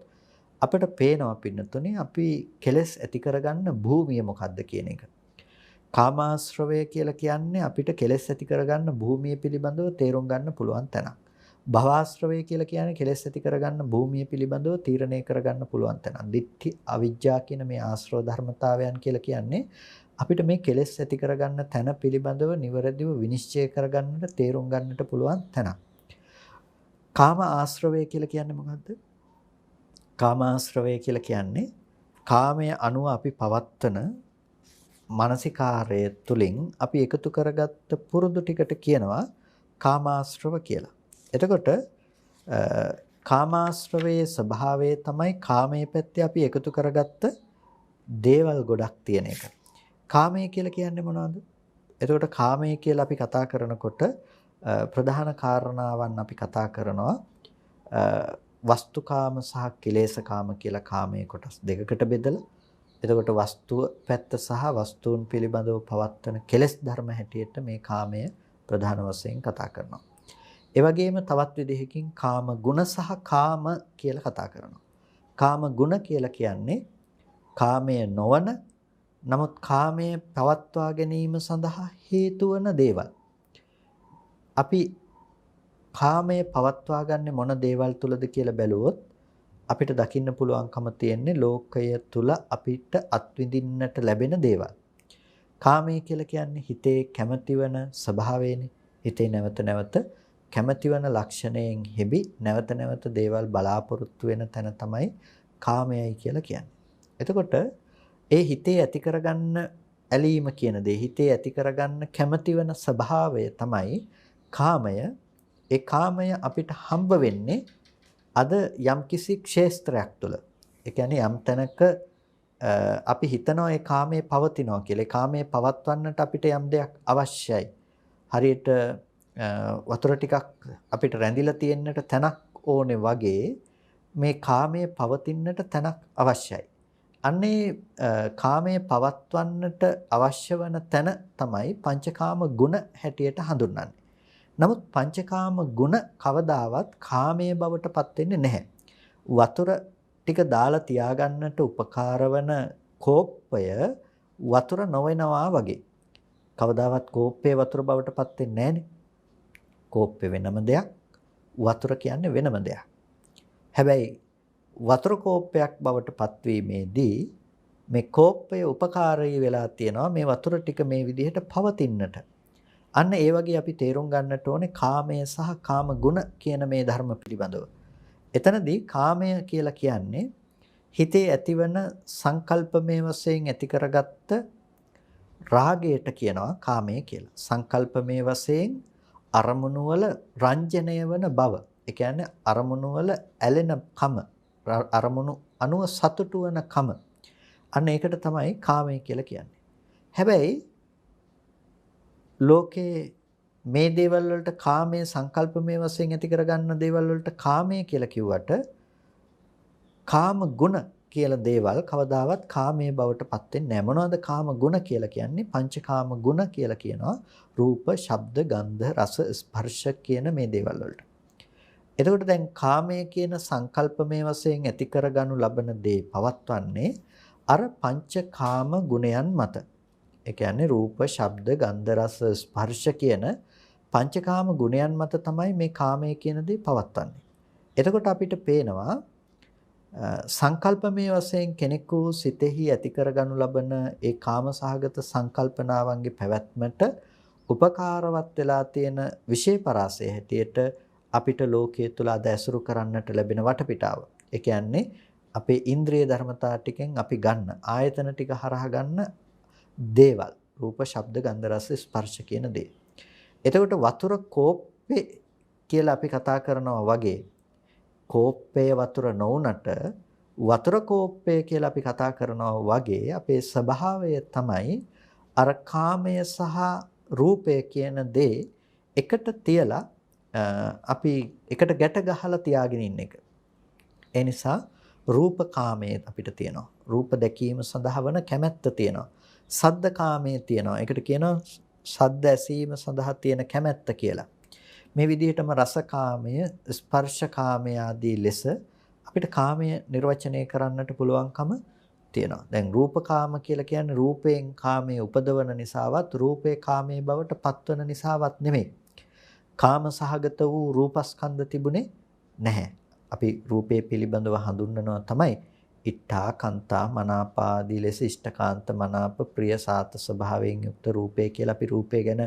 අපිට පේනවා පින්නතුනේ අපි කෙලස් ඇති කරගන්න භූමිය මොකක්ද කියන එක. කාමාශ්‍රවය කියලා කියන්නේ අපිට කෙලස් ඇති කරගන්න භූමිය පිළිබඳව තේරුම් ගන්න පුළුවන් තැනක්. භවආශ්‍රවය කියලා කියන්නේ කෙලස් ඇති කරගන්න භූමිය පිළිබඳව තීරණය කරගන්න පුළුවන් තැනක්. දිට්ඨි අවිජ්ජා කියන මේ ආශ්‍රව ධර්මතාවයන් කියලා කියන්නේ අපිට මේ කෙලස් ඇති කරගන්න තැන පිළිබඳව නිවැරදිව විනිශ්චය කරගන්නට තේරුම් ගන්නට පුළුවන් තැනක්. කාම ආශ්‍රවය කියලා කියන්නේ මොකද්ද? කාමාශ්‍රවය කියලා කියන්නේ කාමයේ අනුව අපි පවත්වන මානසිකාරය තුලින් අපි එකතු කරගත්ත පුරුදු ටිකට කියනවා කාමාශ්‍රව කියලා. එතකොට කාමාශ්‍රවයේ ස්වභාවය තමයි කාමයේ පැත්තේ අපි එකතු කරගත්ත දේවල් ගොඩක් තියෙන එක. කාමය කියලා කියන්නේ මොනවද? එතකොට කාමය කියලා අපි කතා කරනකොට ප්‍රධාන කාරණාවන් අපි කතා කරනවා වස්තුකාම සහ කිලේශකාම කියලා කාමයේ කොටස් දෙකකට බෙදලා. එතකොට වස්තුව පැත්ත සහ වස්තුන් පිළිබඳව පවත්වන කෙලෙස් ධර්ම හැටියට මේ කාමය ප්‍රධාන වශයෙන් කතා කරනවා. ඒ වගේම තවත් විදිහකින් කාම ගුණ සහ කාම කියලා කතා කරනවා. කාම ගුණ කියලා කියන්නේ කාමය නොවන නමුත් කාමයේ පවත්වා ගැනීම සඳහා හේතු වන දේවල්. අපි කාමයේ පවත්වා ගන්න මොන දේවල් තුලද කියලා බැලුවොත් අපිට දකින්න පුළුවන්කම තියෙන්නේ ලෝකය තුල අපිට අත්විඳින්නට ලැබෙන දේවල්. කාමය කියලා කියන්නේ හිතේ කැමැතිවන ස්වභාවයනේ. හිතේ නැවත නැවත කැමැතිවන ලක්ෂණයෙන් හෙබි නැවත නැවත දේවල් බලාපොරොත්තු වෙන තැන තමයි කාමයයි කියලා කියන්නේ. එතකොට ඒ හිතේ ඇති කරගන්න ඇලීම කියන දේ හිතේ ඇති කරගන්න කැමැතිවන ස්වභාවය තමයි කාමය. ඒ කාමය අපිට හම්බ වෙන්නේ අද යම්කිසි ක්ෂේත්‍රයක් තුළ. ඒ කියන්නේ යම් තැනක අපි හිතනවා ඒ කාමයේ පවතිනවා කියලා. ඒ කාමයේ පවත්වන්නට අපිට යම් දෙයක් අවශ්‍යයි. හරියට වතුර ටිකක් අපිට රැඳිලා තියෙන්නට තැනක් ඕනේ වගේ මේ කාමයේ පවතින්නට තැනක් අවශ්‍යයි. අන්නේ කාමයේ පවත්වන්නට අවශ්‍ය වන තැන තමයි පංචකාම ගුණ හැටියට හඳුන්වන්නේ. නමුත් පංචකාම ගුණ කවදාවත් කාමයේ බවට පත් වෙන්නේ නැහැ. වතුර ටික දාලා තියාගන්නට උපකාර වන කෝප්පය වතුර නොවනවා වගේ. කවදාවත් කෝප්පේ වතුර බවට පත් වෙන්නේ නැහනේ. කෝප්පේ වෙනම දෙයක්, වතුර කියන්නේ වෙනම දෙයක්. හැබැයි වතුර කෝප්පයක් බවට පත්වීමේදී මේ කෝප්පය උපකාරී වෙලා තියෙනවා මේ වතුර ටික මේ විදිහට පවතින්නට. අන්න ඒ වගේ අපි තේරුම් ගන්නට ඕනේ කාමය සහ කාම ගුණ කියන මේ ධර්ම පිළිබඳව. එතනදී කාමය කියලා කියන්නේ හිතේ ඇතිවන සංකල්පමය වශයෙන් ඇති කරගත්ත රාගයට කියනවා කාමය කියලා. සංකල්පමය වශයෙන් අරමුණු වල රංජනය වන බව. ඒ කියන්නේ අරමුණු වල ඇලෙන කම, අරමුණු අනුව සතුටු වන කම. අන්න ඒකට තමයි කාමය කියලා කියන්නේ. හැබැයි ලෝකේ මේ දේවල් වලට කාමයේ සංකල්පමය වශයෙන් ඇති කරගන්න දේවල් වලට කාමය කියලා කිව්වට කාම ගුණ කියලා දේවල් කවදාවත් කාමයේ බවට පත් වෙන්නේ නැහැ. මොනවද කාම ගුණ කියලා කියන්නේ? පංචකාම ගුණ කියලා කියනවා. රූප, ශබ්ද, ගන්ධ, රස, ස්පර්ශ කියන මේ දේවල් වලට. එතකොට දැන් කාමය කියන සංකල්පමය වශයෙන් ඇති කරගනු ලබන දේ පවත්වන්නේ අර පංචකාම ගුණයන් මත. ඒ කියන්නේ රූප, ශබ්ද, ගන්ධ, රස, ස්පර්ශ කියන පංචකාම ගුණයන් මත තමයි මේ කාමය කියන දේ පවත්වන්නේ. එතකොට අපිට පේනවා සංකල්පමය වශයෙන් කෙනෙකු සිතෙහි ඇති කරගනු ලබන ඒ කාමසහගත සංකල්පනාවන්ගේ පැවැත්මට උපකාරවත් වෙලා තියෙන විශේෂ හැටියට අපිට ලෝකයේ තුල අද ඇසුරු කරන්නට ලැබෙන වටපිටාව. ඒ කියන්නේ අපේ ඉන්ද්‍රිය ධර්මතා ටිකෙන් අපි ගන්න ආයතන ටික හරහා ගන්න දේවල්. රූප, ශබ්ද, ගන්ධ, රස, ස්පර්ශ කියන දේ. එතකොට වතුර කෝප්පේ කියලා අපි කතා කරනවා වගේ කෝප්පයේ වතුර නොවුනට වතුර කෝප්පය කියලා අපි කතා කරනවා වගේ අපේ ස්වභාවය තමයි අර කාමය සහ රූපය කියන දේ එකට තියලා අපි එකට ගැට ගහලා තියාගෙන ඉන්න එක. ඒ නිසා රූපකාමයේ අපිට තියෙනවා. රූප දැකීම සඳහා වන කැමැත්ත තියෙනවා. සද්දකාමයේ තියෙනවා. ඒකට කියනවා සද්ද ඇසීම සඳහා තියෙන කැමැත්ත කියලා. මේ විදිහටම රසකාමය, ස්පර්ශකාමය ආදී ලෙස අපිට කාමය නිර්වචනය කරන්නට පුළුවන්කම තියෙනවා. දැන් රූපකාම කියලා කියන්නේ රූපයෙන් කාමයේ උපදවන නිසාවත් රූපේ කාමයේ බවට පත්වන නිසාවත් නෙමෙයි. කාම සහගත වූ රූපස්කන්ධ තිබුණේ නැහැ. අපි රූපේ පිළිබඳව හඳුන්වනවා තමයි ඉට්ඨා, කන්තා, මනාපාදී ලෙස ඉෂ්ඨකාන්ත, මනාප, ප්‍රිය, සාත ස්වභාවයෙන් යුක්ත රූපේ කියලා අපි රූපේ ගැන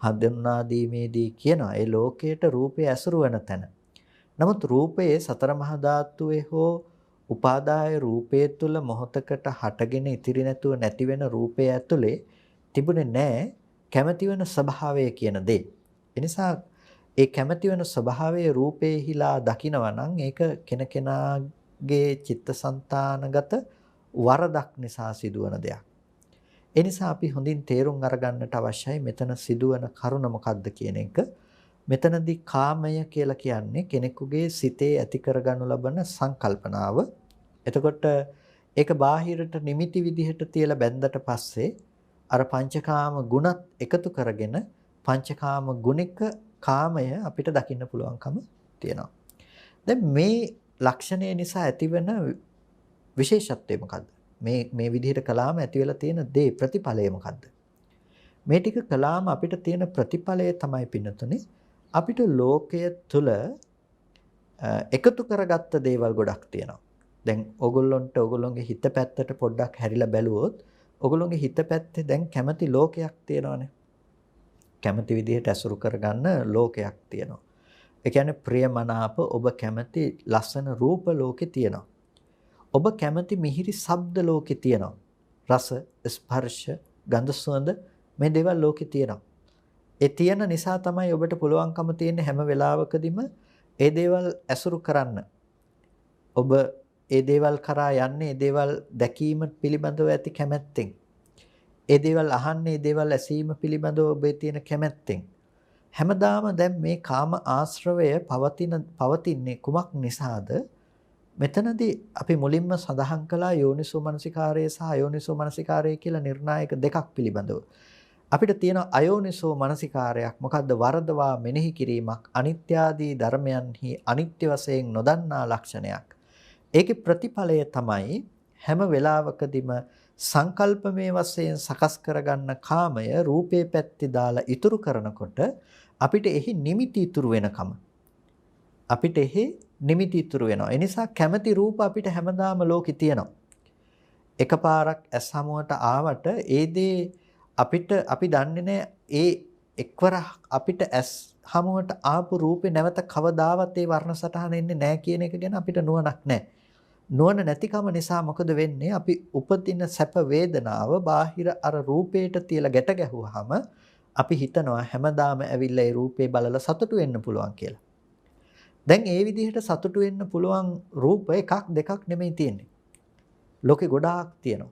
හඳුන්වා දීමේදී කියනවා. ඒ ලෝකයට රූපේ ඇසුරු වෙන තැන. නමුත් රූපයේ සතර මහා ධාතුවේ හෝ උපාදාය රූපයේ තුල මොහතකට හටගෙන ඉතිරි නැතුව නැති වෙන රූපය ඇතුලේ තිබුණේ නැහැ කැමැති වෙන ස්වභාවය කියන දේ. එනිසා ඒ කැමැති වෙන ස්වභාවයේ රූපේහිලා දකිනවා නම් ඒක කෙනකෙනාගේ චිත්තසංතානගත වරදක් නිසා සිදුවන දෙයක්. ඒ නිසා අපි හොඳින් තේරුම් අරගන්නට අවශ්‍යයි මෙතන සිදුවන කරුණ මොකක්ද කියන එක. මෙතනදී කාමය කියලා කියන්නේ කෙනෙකුගේ සිතේ ඇති කරගනු ලබන සංකල්පනාව. එතකොට ඒක බාහිරට නිමිති විදිහට තියලා බැන්දට පස්සේ අර පංචකාම ගුණත් එකතු කරගෙන පංචකාම ගුණික කාමය අපිට දකින්න පුළුවන්කම තියෙනවා. දැන් මේ ලක්ෂණය නිසා ඇතිවෙන විශේෂත්වය මොකද්ද? මේ විදිහට කළාම ඇති වෙලා තියෙන දේ ප්‍රතිඵලය මොකද්ද? මේ ටික කළාම අපිට තියෙන ප්‍රතිඵලය තමයි පින්නතුනේ අපිට ලෝකය තුල එකතු කරගත්ත දේවල් ගොඩක් තියෙනවා. දැන් ඕගොල්ලොන්ගේ හිත පැත්තට පොඩ්ඩක් හැරිලා බැලුවොත් ඕගොල්ලොන්ගේ හිත පැත්තේ දැන් කැමැති ලෝකයක් තියෙනවානේ. කැමැති විදිහට ඇසුරු කරගන්න ලෝකයක් තියෙනවා. ඒ කියන්නේ ප්‍රියමනාප ඔබ කැමැති ලස්සන රූප ලෝකේ තියෙනවා. ඔබ කැමැති මිහිරි ශබ්ද ලෝකේ තියෙනවා. රස, ස්පර්ශ, ගන්ධ සුවඳ මේ දේවල් ලෝකේ තියෙනවා. ඒ තියෙන නිසා තමයි ඔබට පුළුවන්කම තියෙන්නේ හැම වෙලාවකදීම ඒ දේවල් ඇසුරු කරන්න. ඔබ ඒ දේවල් කරා යන්නේ ඒ දේවල් දැකීම පිළිබඳව ඇති කැමැත්තෙන්. ඒ දේවල් අහන්නේ ඒ දේවල් ඇසීම පිළිබඳව ඔබේ තියෙන කැමැත්තෙන්. හැමදාම දැන් මේ කාම ආශ්‍රවය පවතින්නේ කුමක් නිසාද? මෙතනදී අපි මුලින්ම සඳහන් කළා යෝනිසෝ මනසිකාරය සහ අයෝනිසෝ මනසිකාරය කියලා නිර්ණායක දෙකක් පිළිබඳව. අපිට තියෙන අයෝනිසෝ මනසිකාරයක් මොකද්ද? වරදවා මෙනෙහි කිරීමක්, අනිත්‍ය ආදී ධර්මයන්හි අනිත්‍ය වශයෙන් නොදන්නා ලක්ෂණයක්. ඒකේ ප්‍රතිඵලය තමයි හැම වෙලාවකදීම සංකල්පමය වශයෙන් සකස් කරගන්න කාමය රූපේ පැත්තේ දාලා ඉතුරු කරනකොට අපිට එහි නිමිති ඉතුරු වෙනකම අපිට එහි නිමිති ඉතුරු වෙනවා. ඒ නිසා කැමැති රූප අපිට හැමදාම ලෝකේ තියෙනවා. එකපාරක් ඇස් හමුවට ආවට ඒ දේ අපිට අපි දන්නේ නැහැ ඒ එක්වර අපිට ඇස් හමුවට ආපු රූපේ නැවත කවදාවත් ඒ වර්ණ සටහන එන්නේ නැහැ කියන එක ගැන අපිට නුවණක් නැහැ. නුවණ නැතිකම නිසා මොකද වෙන්නේ? අපි උපදින සැප වේදනාව බාහිර අර රූපේට තියලා ගැට ගැහුවාම අපි හිතනවා හැමදාම ඇවිල්ලා ඒ රූපේ බලලා සතුටු වෙන්න පුළුවන් කියලා. දැන් ඒ විදිහට සතුටු වෙන්න පුළුවන් රූප එකක් දෙකක් නෙමෙයි තියෙන්නේ. ලෝකේ ගොඩාක් තියෙනවා.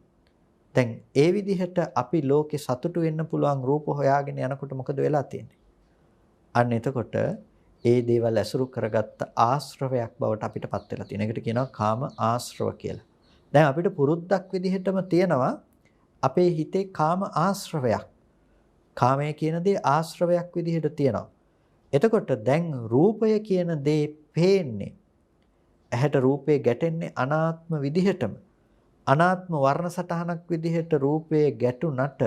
දැන් ඒ විදිහට අපි ලෝකේ සතුටු වෙන්න පුළුවන් රූප හොයාගෙන යනකොට මොකද වෙලා තියෙන්නේ? අන්න එතකොට ඒ දේවල් ඇසුරු කරගත්ත ආශ්‍රවයක් බවට අපිටපත් වෙලා තියෙන. ඒකට කියනවා කාම ආශ්‍රව කියලා. දැන් අපිට පුරුද්දක් විදිහටම තියෙනවා අපේ හිතේ කාම ආශ්‍රවයක්. කාමය කියන දේ ආශ්‍රවයක් විදිහට තියෙනවා. එතකොට දැන් රූපය කියන දේ පේන්නේ ඇහැට රූපේ ගැටෙන්නේ අනාත්ම විදිහටම. අනාත්ම වර්ණ සටහනක් විදිහට රූපේ ගැටුණට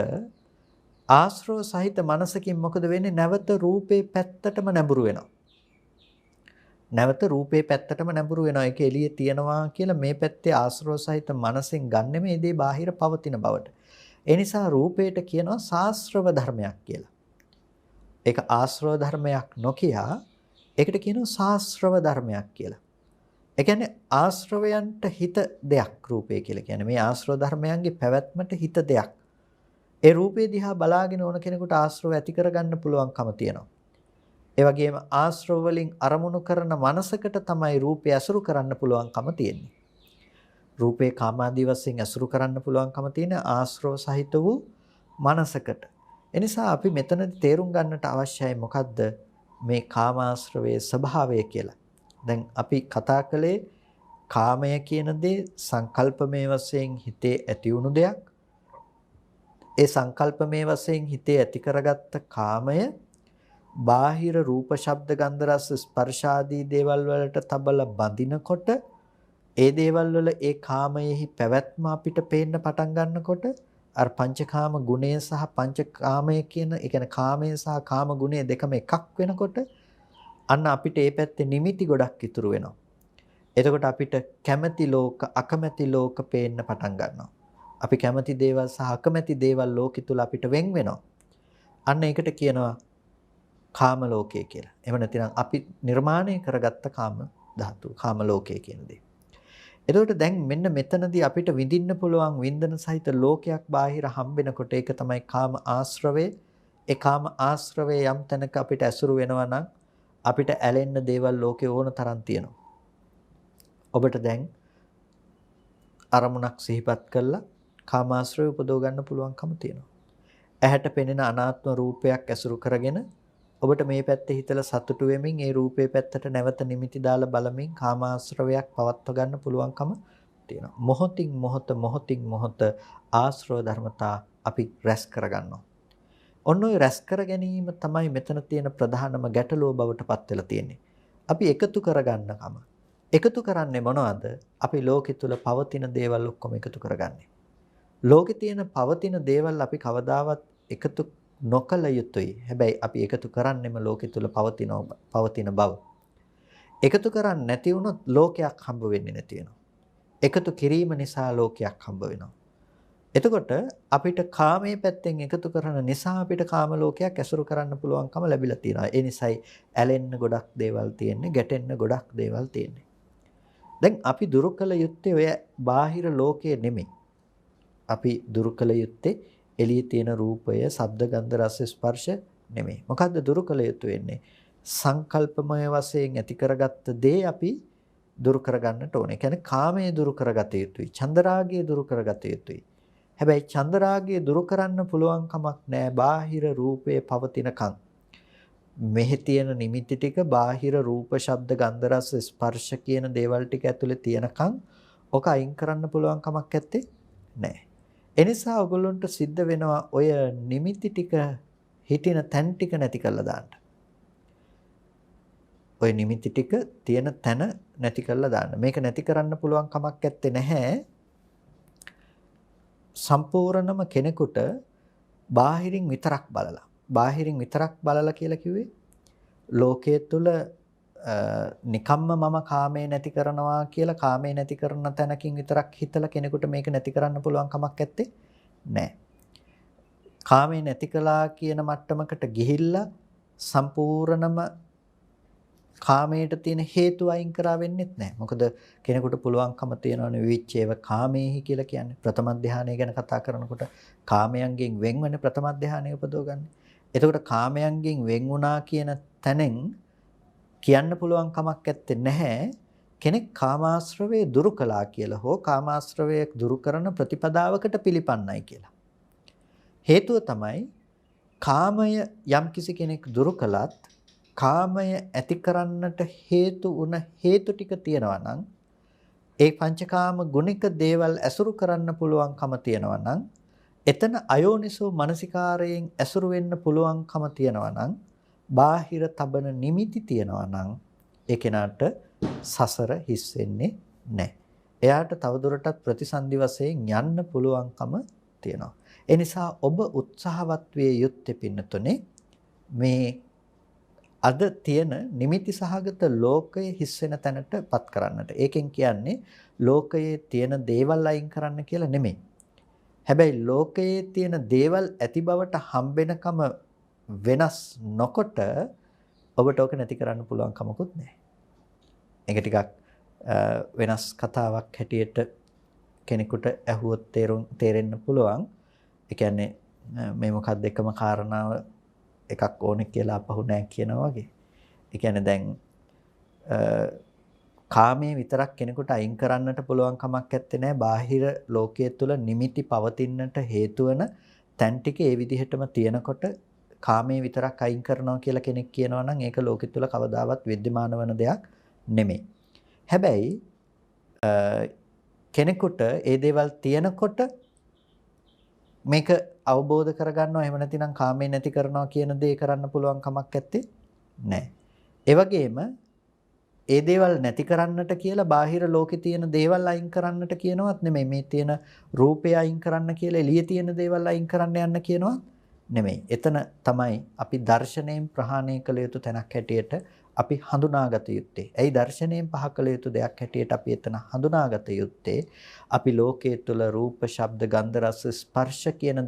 ආශ්‍රව සහිත මනසකින් මොකද වෙන්නේ? නැවත රූපේ පැත්තටම නැඹුරු වෙනවා. නැවත රූපේ පැත්තටම නැඹුරු වෙනවා. ඒක එළියේ තියනවා කියලා මේ පැත්තේ ආශ්‍රව සහිත මනසෙන් ගන්නෙ මේ දේ බාහිර පවතින බවට. ඒ නිසා රූපේට කියනවා සාස්ත්‍රව ධර්මයක් කියලා. ඒක ආශ්‍රව ධර්මයක් නොකියා ඒකට කියනවා සාස්ත්‍රව ධර්මයක් කියලා. ඒ කියන්නේ ආශ්‍රවයන්ට හිත දෙයක් රූපය කියලා කියන්නේ මේ ආශ්‍රව ධර්මයන්ගේ පැවැත්මට හිත දෙයක්. ඒ රූපේ දිහා බලාගෙන ඕන කෙනෙකුට ආශ්‍රව ඇති කරගන්න පුළුවන්කම තියෙනවා. ඒ වගේම ආශ්‍රව වලින් අරමුණු කරන මනසකට තමයි රූපය ඇසුරු කරන්න පුළුවන්කම තියෙන්නේ. රූපේ කාමාදී වශයෙන් ඇසුරු කරන්න පුළුවන්කම තියෙන ආශ්‍රව සහිත වූ මනසකට. එනිසා අපි මෙතනදී තේරුම් ගන්නට අවශ්‍යයි මොකද්ද මේ කාමාශ්‍රවයේ ස්වභාවය කියලා. දැන් අපි කතා කළේ කාමය කියන දේ සංකල්පමය වශයෙන් හිතේ ඇති වුණු දෙයක්. ඒ සංකල්පමය වශයෙන් හිතේ ඇති කරගත්ත කාමය බාහිර රූප ශබ්ද ගන්ධ රස ස්පර්ශ ආදී දේවල් වලට තබල බඳිනකොට ඒ දේවල් වල ඒ කාමයේහි පැවැත්ම අපිට පේන්න පටන් ගන්නකොට අර පංචකාම ගුණය සහ පංචකාමය කියන ඒ කියන්නේ කාමය සහ කාම ගුණය දෙකම එකක් වෙනකොට අන්න අපිට ඒ පැත්තේ නිමිති ගොඩක් ඉතුරු වෙනවා. එතකොට අපිට කැමැති ලෝක අකමැති ලෝක පේන්න පටන් ගන්නවා. අපි කැමැති දේවල් සහ අකමැති දේවල් ලෝකෙ තුල අපිට වෙන් වෙනවා. අන්න ඒකට කියනවා කාම ලෝකය කියලා. එහෙම නැතිනම් අපි නිර්මාණය කරගත්ත කාම ධාතු, කාම ලෝකය කියන දේ. එතකොට දැන් මෙන්න මෙතනදී අපිට විඳින්න පුළුවන් වින්දන සහිත ලෝකයක් බාහිර හම්බෙනකොට ඒක තමයි කාම ආශ්‍රවය. ඒ කාම ආශ්‍රවය යම් තැනක අපිට ඇසුරු වෙනවා නම් අපිට ඇලෙන්න දේවල් ලෝකේ ඕන තරම් තියෙනවා. ඔබට දැන් අරමුණක් සිහිපත් කළා කාමාශ්‍රය උපදව ගන්න පුළුවන්කම තියෙනවා. ඇහැට පෙනෙන අනාත්ම රූපයක් ඇසුරු කරගෙන ඔබට මේ පැත්තේ හිතලා සතුටු වෙමින් ඒ රූපේ පැත්තට නැවත නිමිති දාලා බලමින් කාමාශ්‍රවයක් පවත්ව ගන්න පුළුවන්කම තියෙනවා. මොහොතින් මොහොත ආශ්‍රව ධර්මතා අපි රැස් කරගන්නවා. ඔන්න ඔය රැස් කර ගැනීම තමයි මෙතන තියෙන ප්‍රධානම ගැටලුව බවට පත් වෙලා තියෙන්නේ. අපි එකතු කරගන්නකම. එකතු කරන්නේ මොනවද? අපි ලෝකෙ තුල පවතින දේවල් ඔක්කොම එකතු කරගන්නේ. ලෝකෙ තියෙන පවතින දේවල් අපි කවදාවත් එකතු නොකළ යුතුයි. හැබැයි අපි එකතු කරන්නෙම ලෝකෙ තුල පවතින බව. එකතු කරන්නේ නැති වුණොත් ලෝකයක් හම්බ වෙන්නේ නැති වෙනවා. එකතු කිරීම නිසා ලෝකයක් හම්බ වෙනවා. එතකොට අපිට කාමයේ පැත්තෙන් එකතු කරන නිසා අපිට කාම ලෝකයක් ඇසුරු කරන්න පුළුවන්කම ලැබිලා තියෙනවා. ඒ නිසායි ඇලෙන්න ගොඩක් දේවල් තියෙන්නේ, ගැටෙන්න ගොඩක් දේවල් තියෙන්නේ. දැන් අපි දුරු කළ යුත්තේ ඔය බාහිර ලෝකයේ නෙමෙයි. අපි දුරු කළ යුත්තේ එළියේ තියෙන රූපය, ශබ්ද, ගන්ධ, රස, ස්පර්ශ නෙමෙයි. මොකද්ද දුරු කළ යුතු වෙන්නේ? සංකල්පමය වශයෙන් ඇති කරගත්ත දේ අපි දුරු කරගන්නට ඕනේ. ඒ කියන්නේ කාමයේ දුරු කරගත යුතුයි. චන්දරාගයේ දුරු කරගත යුතුයි. හැබැයි චන්දරාගය දුරු කරන්න පුළුවන් කමක් නැහැ බාහිර රූපයේ පවතිනකන්. මෙහි තියෙන නිමිති ටික බාහිර රූප, ශබ්ද, ගන්ධ, රස, ස්පර්ශ කියන දේවල් ටික ඇතුලේ තියෙනකන් ඔක අයින් කරන්න පුළුවන් කමක් නැත්තේ නැහැ. එනිසා ඔයගොල්ලන්ට සිද්ධ වෙනවා ඔය නිමිති ටික හිටින තැන් ටික නැති කරලා දාන්න. ඔය නිමිති ටික තියෙන තැන නැති කරලා දාන්න. මේක නැති කරන්න පුළුවන් කමක් නැත්තේ නැහැ. සම්පූර්ණම කෙනෙකුට බාහිරින් විතරක් බලලා කියලා කිව්වේ ලෝකයේ තුල නිකම්ම මම කාමේ නැති කරනවා කියලා කාමේ නැති කරන තැනකින් විතරක් හිතලා කෙනෙකුට මේක නැති කරන්න පුළුවන් කමක් නැත්තේ නෑ. කාමේ නැති කළා කියන මට්ටමකට ගිහිල්ලා සම්පූර්ණම කාමයට තියෙන හේතු අයින් කරා වෙන්නෙත් නැහැ. මොකද කෙනෙකුට පුළුවන්කම තියනවනේ විවිච්ඡේව කාමේහි කියලා කියන්නේ. ප්‍රථම ධානය ගැන කතා කරනකොට කාමයන්ගෙන් වෙන්වන්නේ ප්‍රථම ධානය උපදව ගන්න. එතකොට කාමයන්ගෙන් වෙන් වුණා කියන තැනෙන් කියන්න පුළුවන් කමක් නැත්තේ නැහැ. කෙනෙක් කාමාශ්‍රවයේ දුරු කළා කියලා හෝ කාමාශ්‍රවයේ දුරු කරන ප්‍රතිපදාවකට පිළිපන්නයි කියලා. හේතුව තමයි කාමය යම්කිසි කෙනෙක් දුරු කළත් කාමය ඇති කරන්නට හේතු වුණ හේතු ටික තියෙනවා නම් ඒ පංචකාම ගුණික දේවල් ඇසුරු කරන්න පුළුවන්කම තියෙනවා නම් එතන අයෝනිසෝ මනසිකාරයෙන් ඇසුරු වෙන්න පුළුවන්කම තියෙනවා නම් බාහිර තබන නිමිති තියෙනවා නම් ඒ කෙනාට සසර හිස් වෙන්නේ නැහැ. එයාට තවදුරටත් ප්‍රතිසන්දි වශයෙන් යන්න පුළුවන්කම තියෙනවා. ඒ නිසා ඔබ උත්සාහවත් විය යුත්තේ පින්නතුනේ මේ අද තියෙන නිමිති සහගත ලෝකයේ හිස් වෙන තැනටපත් කරන්නට. ඒකෙන් කියන්නේ ලෝකයේ තියෙන දේවල් අයින් කරන්න කියලා නෙමෙයි. හැබැයි ලෝකයේ තියෙන දේවල් ඇති බවට හම්බෙනකම වෙනස් නොකොට ඔබට ඕක නැති කරන්න පුළුවන් කමකුත් නැහැ. ඒක ටිකක් වෙනස් කතාවක් හැටියට කෙනෙකුට ඇහුවොත් තේරෙන්න පුළුවන්. ඒ කියන්නේ මේ මොකක්ද එකම කාරණාව එකක් ඕනේ කියලා අපහු නැහැ කියනවා වගේ. ඒ කියන්නේ දැන් කාමයේ විතරක් කෙනෙකුට අයින් කරන්නට පුළුවන් කමක් නැත්තේ නෑ. බාහිර ලෝකයේ තුල නිමිති පවතින්නට හේතු වෙන තැන් ටික ඒ විදිහටම තියෙනකොට කාමයේ විතරක් අයින් කරනවා කියලා කෙනෙක් කියනවා නම් ඒක ලෝකෙ තුල කවදාවත් विद्यमान වෙන දෙයක් නෙමෙයි. හැබැයි කෙනෙකුට ඒ දේවල් තියෙනකොට මේක අවබෝධ කරගන්නවා එහෙම නැතිනම් කාමේ නැති කරනවා කියන දේ කරන්න පුළුවන් කමක් නැත්තේ නෑ. ඒ වගේම ඒ දේවල් නැති කරන්නට කියලා බාහිර ලෝකේ තියෙන දේවල් අයින් කරන්නට කියනවත් නෙමෙයි. මේ තියෙන රූපය අයින් කරන්න කියලා එළියේ තියෙන දේවල් අයින් කරන්න යන්න කියනවත් නෙමෙයි. එතන තමයි අපි දර්ශනයෙන් ප්‍රහාණය කළ යුතු තැනක් හැටියට අපි හඳුනාගත යුත්තේ. ඇයි දර්ශනයෙන් පහ කළ යුතු දෙයක් හැටියට අපි එතන හඳුනාගත යුත්තේ? අපි ලෝකයේ තුල රූප, ශබ්ද, ගන්ධ, රස, ස්පර්ශ කියන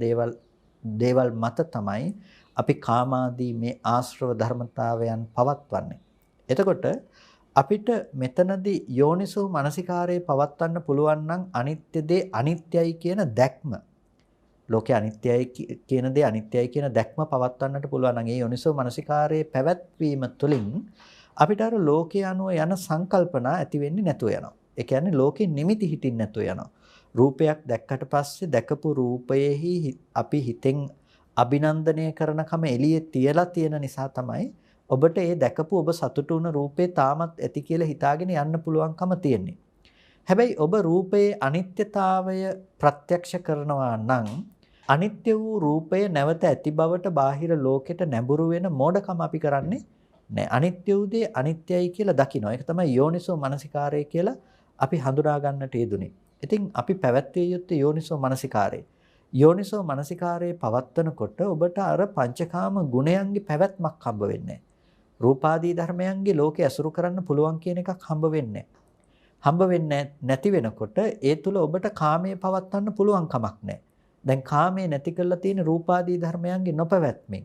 දේවල් මත තමයි අපි කාමාදී මේ ආශ්‍රව ධර්මතාවයන් පවත්වන්නේ. එතකොට අපිට මෙතනදී යෝනිසෝ මනසිකාරයේ පවත්වන්න පුළුවන් නම් අනිත්‍ය දේ අනිත්‍යයි කියන දැක්ම, ලෝකේ අනිත්‍යයි කියන දේ අනිත්‍යයි කියන දැක්ම පවත්වන්නට පුළුවන් නම් ඒ යෝනිසෝ මනසිකාරයේ පැවැත්වීම තුළින් අපිට අර ලෝකයේ අනුව යන සංකල්පනා ඇති වෙන්නේ නැතුව යනවා. ඒ කියන්නේ ලෝකේ නිමිති හිටින් නැතුව යනවා. රූපයක් දැක්කට පස්සේ දැකපු රූපයේහි අපි හිතෙන් අභිනන්දනය කරනකම එළියේ තියලා තියෙන නිසා තමයි ඔබට ඒ දැකපු ඔබ සතුටු වුණ රූපේ තාමත් ඇති කියලා හිතාගෙන යන්න පුළුවන්කම තියෙන්නේ. හැබැයි ඔබ රූපයේ අනිත්‍යතාවය ප්‍රත්‍යක්ෂ කරනවා නම් අනිත්‍ය වූ රූපය නැවත ඇති බවට බාහිර ලෝකෙට නැඹුරු වෙන මෝඩකම අපි කරන්නේ නැහැ. අනිත්‍ය වූ දේ අනිත්‍යයි කියලා දකිනවා. ඒක තමයි යෝනිසෝ මනසිකාරය කියලා අපි හඳුනා ගන්නට යෙදුනේ. ඉතින් අපි පැවැත්විය යුත්තේ යෝනිසෝ මනසිකාරය. යෝනිසෝ මනසිකාරයේ පවත්වනකොට ඔබට අර පංචකාම ගුණයන්ගේ පැවැත්මක් හම්බ වෙන්නේ නැහැ. රූපාදී ධර්මයන්ගේ ලෝකේ ඇසුරු කරන්න පුළුවන් කියන එකක් හම්බ වෙන්නේ හම්බ වෙන්නේ නැති වෙනකොට ඒ තුල ඔබට කාමයේ පවත්වන්න පුළුවන් කමක් නැහැ. දැන් කාමයේ නැති කරලා තියෙන රූපාදී ධර්මයන්ගේ නොපැවැත්මෙන්.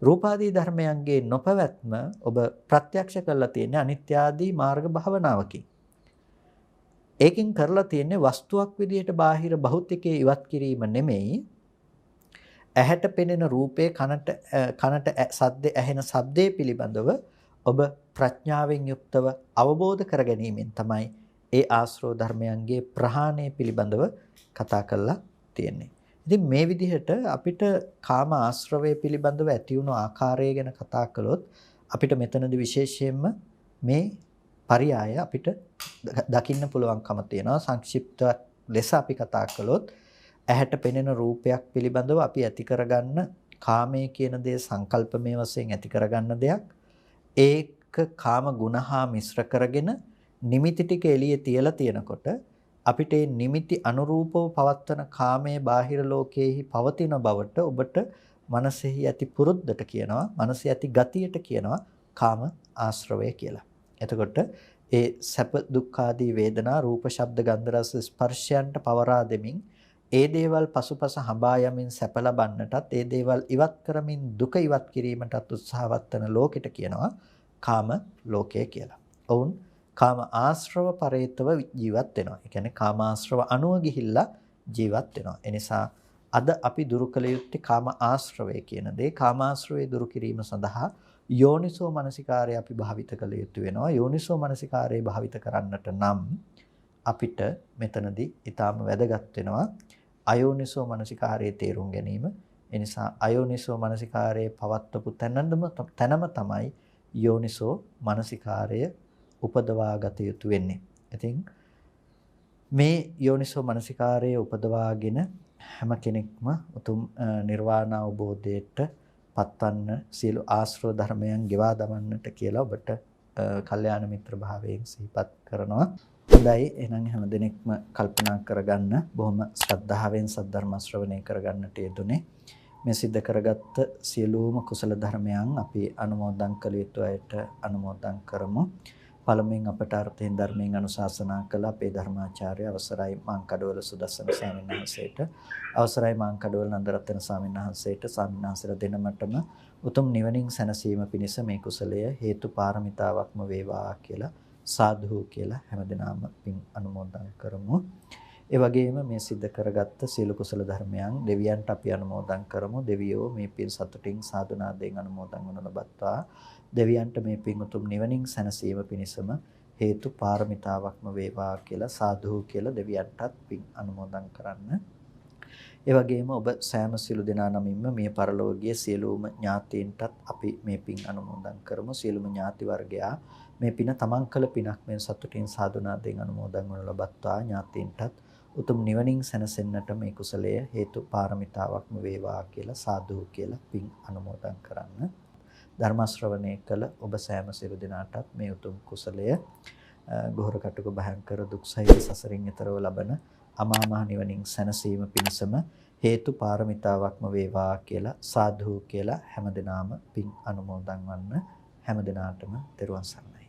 රූපාදී ධර්මයන්ගේ නොපැවැත්ම ඔබ ප්‍රත්‍යක්ෂ කරලා තියෙන අනිත්‍ය ආදී මාර්ග භාවනාවකින්. ඒකින් කරලා තියෙන්නේ වස්තුවක් විදියට බාහිර භෞතිකයේ ඉවත් කිරීම නෙමෙයි. ඇහැට පෙනෙන රූපේ කනට සද්ද ඇහෙන ශබ්දයේ පිළිබඳව ඔබ ප්‍රඥාවෙන් යුක්තව අවබෝධ කර ගැනීමෙන් තමයි ඒ ආශ්‍රව ධර්මයන්ගේ ප්‍රහාණය පිළිබඳව කතා කරලා තියෙන්නේ. ඉතින් මේ විදිහට අපිට කාම ආශ්‍රවය පිළිබඳව ඇති වුණු ආකාරය ගැන කතා කළොත් අපිට මෙතනදී විශේෂයෙන්ම මේ පරියාය අපිට දකින්න පුළුවන්කම තියෙනවා. සංක්ෂිප්ත ලෙස අපි කතා කළොත් ඇහැට පෙනෙන රූපයක් පිළිබඳව අපි ඇති කරගන්න කාමයේ කියන දේ සංකල්පමය වශයෙන් ඇති කරගන්න දෙයක්. ඒක කාම ගුණ හා මිශ්‍ර කරගෙන නිමිති ටික එළියේ තියලා තියෙනකොට අපිට මේ නිමිති අනුරූපව පවත්වන කාමයේ බාහිර ලෝකයේහි පවතින බවට ඔබට මනසෙහි ඇති පුරුද්දට කියනවා, මනසේ ඇති ගතියට කියනවා කාම ආශ්‍රවය කියලා. එතකොට ඒ සැප දුක් ආදී වේදනා රූප ශබ්ද ගන්ධ රස ස්පර්ශයන්ට පවරා දෙමින් ඒ දේවල් පසුපස හඹා යමින් සැප ලබන්නටත් ඒ දේවල් ඉවත් කරමින් දුක ඉවත් කිරීමටත් උත්සාහවත් වන ලෝකෙට කියනවා කාම ලෝකය කියලා. ඔවුන් කාම ආශ්‍රව පරේතව ජීවත් වෙනවා. ඒ කියන්නේ කාම ආශ්‍රව අනුව ගිහිල්ලා ජීවත් වෙනවා. ඒ නිසා අද අපි දුරු කළ යුත්තේ කාම ආශ්‍රවය කියන දේ. කාම ආශ්‍රවය දුරු කිරීම සඳහා යෝනිසෝ මනසිකාරය අපි භාවිත කළ යුතු වෙනවා. යෝනිසෝ මනසිකාරය භාවිත කරන්නට නම් අපිට මෙතනදී ඊටාම වැදගත් වෙනවා අයෝනිසෝ මනසිකාරයේ තේරුම් ගැනීම. ඒ නිසා අයෝනිසෝ මනසිකාරයේ පවත්වපු තැනම තමයි යෝනිසෝ මනසිකාරය උපදවා ගත යුතු වෙන්නේ. ඉතින් මේ යෝනිසෝ මනසිකාරයේ උපදවාගෙන හැම කෙනෙක්ම උතුම් නිර්වාණ අවබෝධයට පත්වන්න සියලු ආශ්‍රව ධර්මයන් ගෙවා දමන්නට කියලා ඔබට කල්යාණ මිත්‍ර භාවයෙන් සිහිපත් කරනවා. හොඳයි, එහෙනම් හැම දිනෙකම කල්පනා කරගන්න බොහොම ශ්‍රද්ධාවෙන් සද්ධර්ම ශ්‍රවණය කරගන්නට යෙදුනේ. මේ සිද්ධ කරගත්ත සියලුම කුසල ධර්මයන් අපි අනුමෝදන් කළ යුතු අයට අනුමෝදන් කරමු. පළමුවෙන් අපට අර්ථයෙන් ධර්මයෙන් අනුශාසනා කළ අපේ ධර්මාචාර්ය අවසරයි මාංකඩවල සුදස්සන ස්වාමීන් වහන්සේට, අවසරයි මාංකඩවල නන්දරත්න ස්වාමීන් වහන්සේට, ස්වාමීන් වහන්සේලා දෙනමටම උතුම් නිවනින් සැනසීම පිණිස මේ කුසලය හේතු පාරමිතාවක්ම වේවා කියලා සාදු කියලා හැමදෙනාම පින් අනුමෝදන් කරමු. ඒ වගේම මේ සිද්ධ කරගත්ත සියලු කුසල ධර්මයන් දෙවියන්ට අපි අනුමෝදන් කරමු. දෙවියෝ මේ පින් සතුටින් සාදුනාදයෙන් අනුමෝදන් වනු ලබත්වා. දෙවියන්ට මේ පින් උතුම් නිවනින් සැනසීම පිණිසම හේතු පාරමිතාවක්ම වේවා කියලා සාදු කියලා දෙවියන්ටත් පින් අනුමෝදන් කරන්න. ඒ වගේම ඔබ සෑම සිළු දෙනා නමින්ම මේ පරලෝකීය සියලුම ඥාතීන්ටත් අපි මේ පින් අනුමෝදන් කරමු. සියලුම ඥාති වර්ගයා මේ පින තමන් කළ පිනක් මෙන් සතුටින් සාදුනාදයෙන් අනුමෝදන් වනු ලබත්වා. ඥාතීන්ටත් උතුම් නිවනින් සැනසෙන්නට මේ කුසලය හේතු පාරමිතාවක්ම වේවා කියලා සාදු කියලා පින් අනුමෝදන් කරන්න. ධර්ම ශ්‍රවණය කළ ඔබ සෑම සියලු දෙනාටත් මේ උතුම් කුසලය ගෝර කටුක භයංකර දුක් සහිත සසරින් එතරව ලබන අමා මහ නිවනින් සැනසීම පිණිසම හේතු පාරමිතාවක්ම වේවා කියලා සාදු කියලා හැමදෙනාම පින් අනුමෝදන් වන්න. හැමදෙනාටම තෙරුවන් සරණයි.